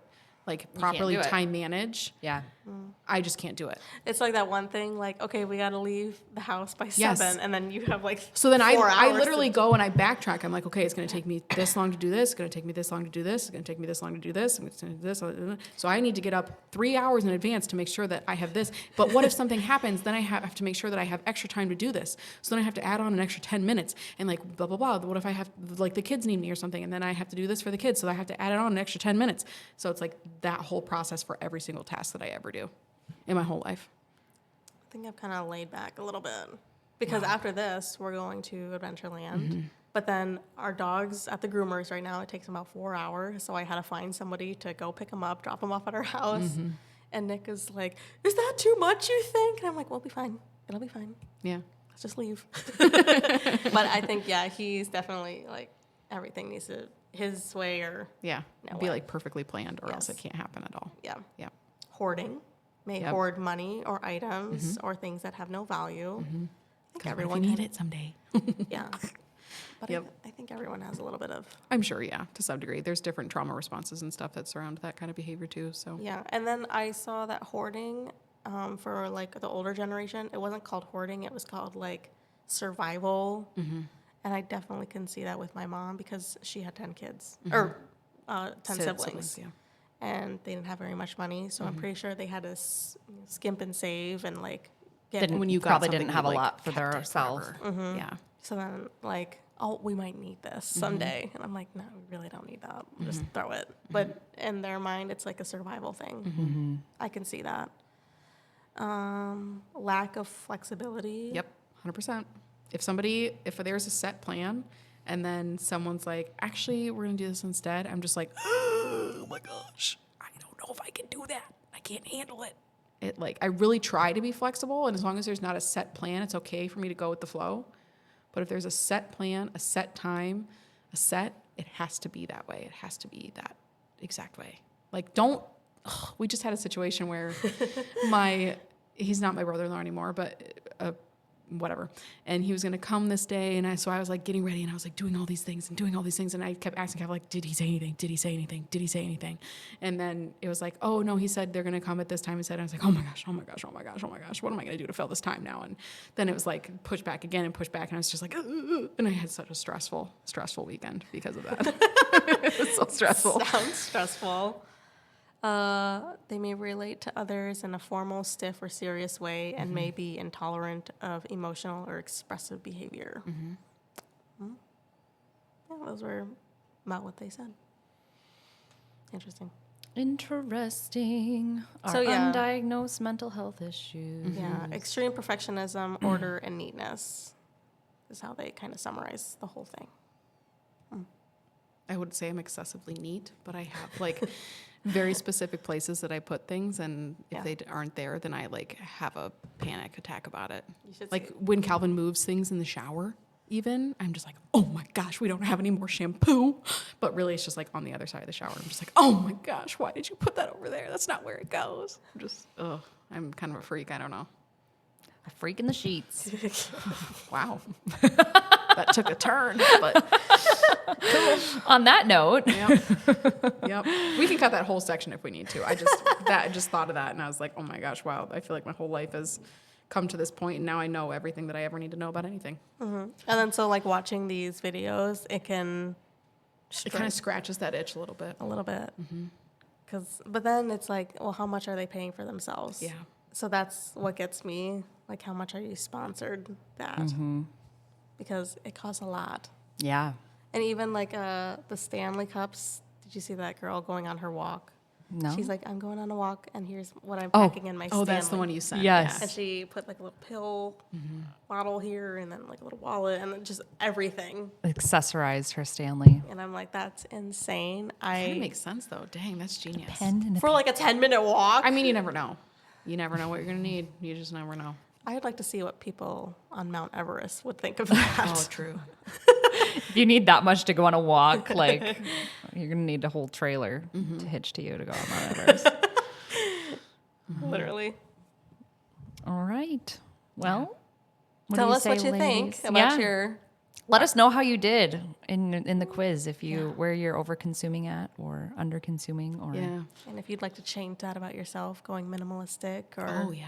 like properly do it. time manage. Yeah. I just can't do it. It's like that one thing, like, okay, we got to leave the house by Yes. 7, and then you have like So then 4 I hours literally to- go and I backtrack. I'm like, okay, it's going to take me this long to do this. It's going to take me this long to do this. It's going to take me this long to do this. It's going to do this. So I need to get up 3 hours in advance to make sure that I have this. But what if something happens? Then I have to make sure that I have extra time to do this. So then I have to add on an extra 10 minutes and like blah, blah, blah. What if I have like the kids need me or something? And then I have to do this for the kids. So I have to add it on an extra 10 minutes. So it's like that whole process for every single task that I ever do in my whole life. I think I've kind of laid back a little bit because after this, we're going to Adventureland. But then our dog's at the groomers right now. It takes about 4 hours. So I had to find somebody to go pick him up, drop him off at our house. And Nick is like, is that too much, you think? And I'm like, we'll be fine. it'll be fine. Yeah. Let's just leave. But I think, yeah, he's definitely like everything needs to his way or Yeah. No Be way. like perfectly planned or else Yes. it can't happen at all. yeah. Yeah. Hoarding. May Yep. hoard money or items or things that have no value. I think Because everyone you need can- it someday. Yeah. But Yep. I think everyone has a little bit of I'm sure, yeah, to some degree. There's different trauma responses and stuff that surround that kind of behavior too. So yeah. And then I saw that hoarding for like the older generation, it wasn't called hoarding, it was called like survival. And I definitely can see that with my mom because she had 10 kids or 10 siblings. Yeah. And they didn't have very much money. So I'm pretty sure they had to skimp and save and like get. Didn't, When you got probably something, didn't you, have a like, lot for kept it themselves. forever. Yeah. So then like, oh, we might need this someday. And I'm like, no, we really don't need that. Just throw it. But in their mind, it's like a survival thing. I can see that. Lack of flexibility. Yep. 100%. If there's a set plan and then someone's like, actually, we're going to do this instead, I'm just like, oh my gosh, I don't know if I can do that. I can't handle it. I really try to be flexible. And as long as there's not a set plan, it's okay for me to go with the flow. But if there's a set plan, a set time, it has to be that way. It has to be that exact way. Like, we just had a situation where he's not my brother-in-law anymore, but whatever. And he was going to come this day. And so I was like getting ready and I was like doing all these things. And I kept asking Kev, like, did he say anything? Did he say anything? Did he say anything? And then it was like, oh no, he said they're going to come at this time. And I was like, oh my gosh, what am I going to do to fill this time now? And then it was like push back again and push back. And I was just like, ugh. And I had such a stressful weekend because of that. It was so stressful. Sounds stressful. They may relate to others in a formal, stiff, or serious way and may be intolerant of emotional or expressive behavior. Yeah, those were about what they said. Interesting. Interesting. So, Our yeah. undiagnosed mental health issues. Yeah, extreme perfectionism, order, and neatness is how they kind of summarize the whole thing. I would say I'm excessively neat, but I have like very specific places that I put things, and if Yeah. they aren't there, then I like have a panic attack about it. You should Like see. when Calvin moves things in the shower, even I'm just like, oh my gosh, we don't have any more shampoo. But really, it's just like on the other side of the shower. I'm just like, oh my gosh, why did you put that over there? That's not where it goes. I'm kind of a freak. I don't know. A freak in the sheets. Wow, that took a turn, but. On that note, Yep. We can cut that whole section if we need to. I just thought of that and I was like, oh my gosh, wow. I feel like my whole life has come to this point and now I know everything that I ever need to know about anything. And then so like watching these videos, it can It kind of scratches that itch a little bit. a little bit. But then it's like, well, how much are they paying for themselves? Yeah. So that's what gets me. Like, how much are you sponsored that? Because it costs a lot. yeah. And even like the Stanley Cups. Did you see that girl going on her walk? No. She's like, I'm going on a walk, and here's what I'm Oh. packing in my Oh, Stanley. that's the one you sent. Yes. And she put like a little pill bottle here, and then like a little wallet, and then just everything. Accessorized her Stanley. And I'm like, that's insane. Kind of makes sense though. Dang, that's genius. Pen and a For like a 10-minute walk. I mean, you never know. You never know what you're going to need. You just never know. I would like to see what people on Mount Everest would think of that. Oh, true. If you need that much to go on a walk, like you're gonna need a whole trailer to hitch to you to go on Mount Everest. Literally. All right. Well, Tell us what say, you ladies? think about Yeah. your. Let us know how you did in the quiz. If you where you're over consuming at or under consuming or Yeah. And if you'd like to change that about yourself, going minimalistic or. Oh, yeah.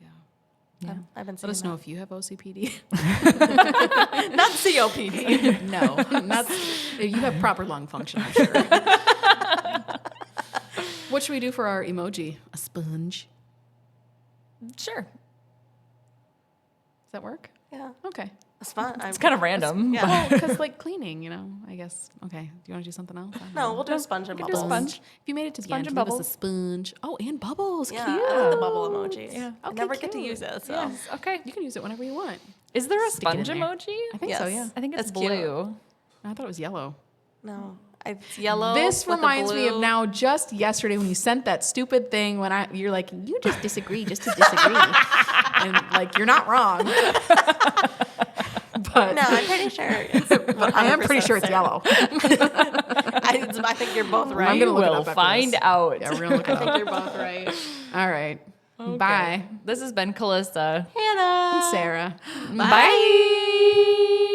yeah. I've been Let seeing us know if you have OCPD. Not COPD. No, that's you have proper lung function, I'm sure. What should we do for our emoji? A sponge. Sure. Does that work? Yeah, Okay. it's fun. It's kind of random. Yeah. Well, because like cleaning, I guess. Okay. Do you want to do something else? I don't No, know. we'll do a sponge and we can do bubbles. a sponge. If you made it to the Sponge end, and leave us a bubbles. sponge. Oh, and bubbles. Yeah, Cute. I like the bubble emoji. Yeah. I Okay, never get to cute. use it. So. Yes. Okay. You can use it whenever you want. Is there a Stick it in sponge there. emoji? I think so, Yes. yeah. I think it's That's cute. blue. I thought it was yellow. No, It's yellow. This with the reminds me of blue. now just yesterday when you sent that stupid thing when you're like, you just disagree just to disagree. And like, you're not wrong. But No, I'm pretty sure. It's I am pretty sure it's Sarah. yellow. I think you're both right. I'm gonna look it will up after find this. out. Yeah, we're gonna look it I think up. you're both right. All right. Okay. Bye. This has been Callista. Hannah. Sarah. Bye.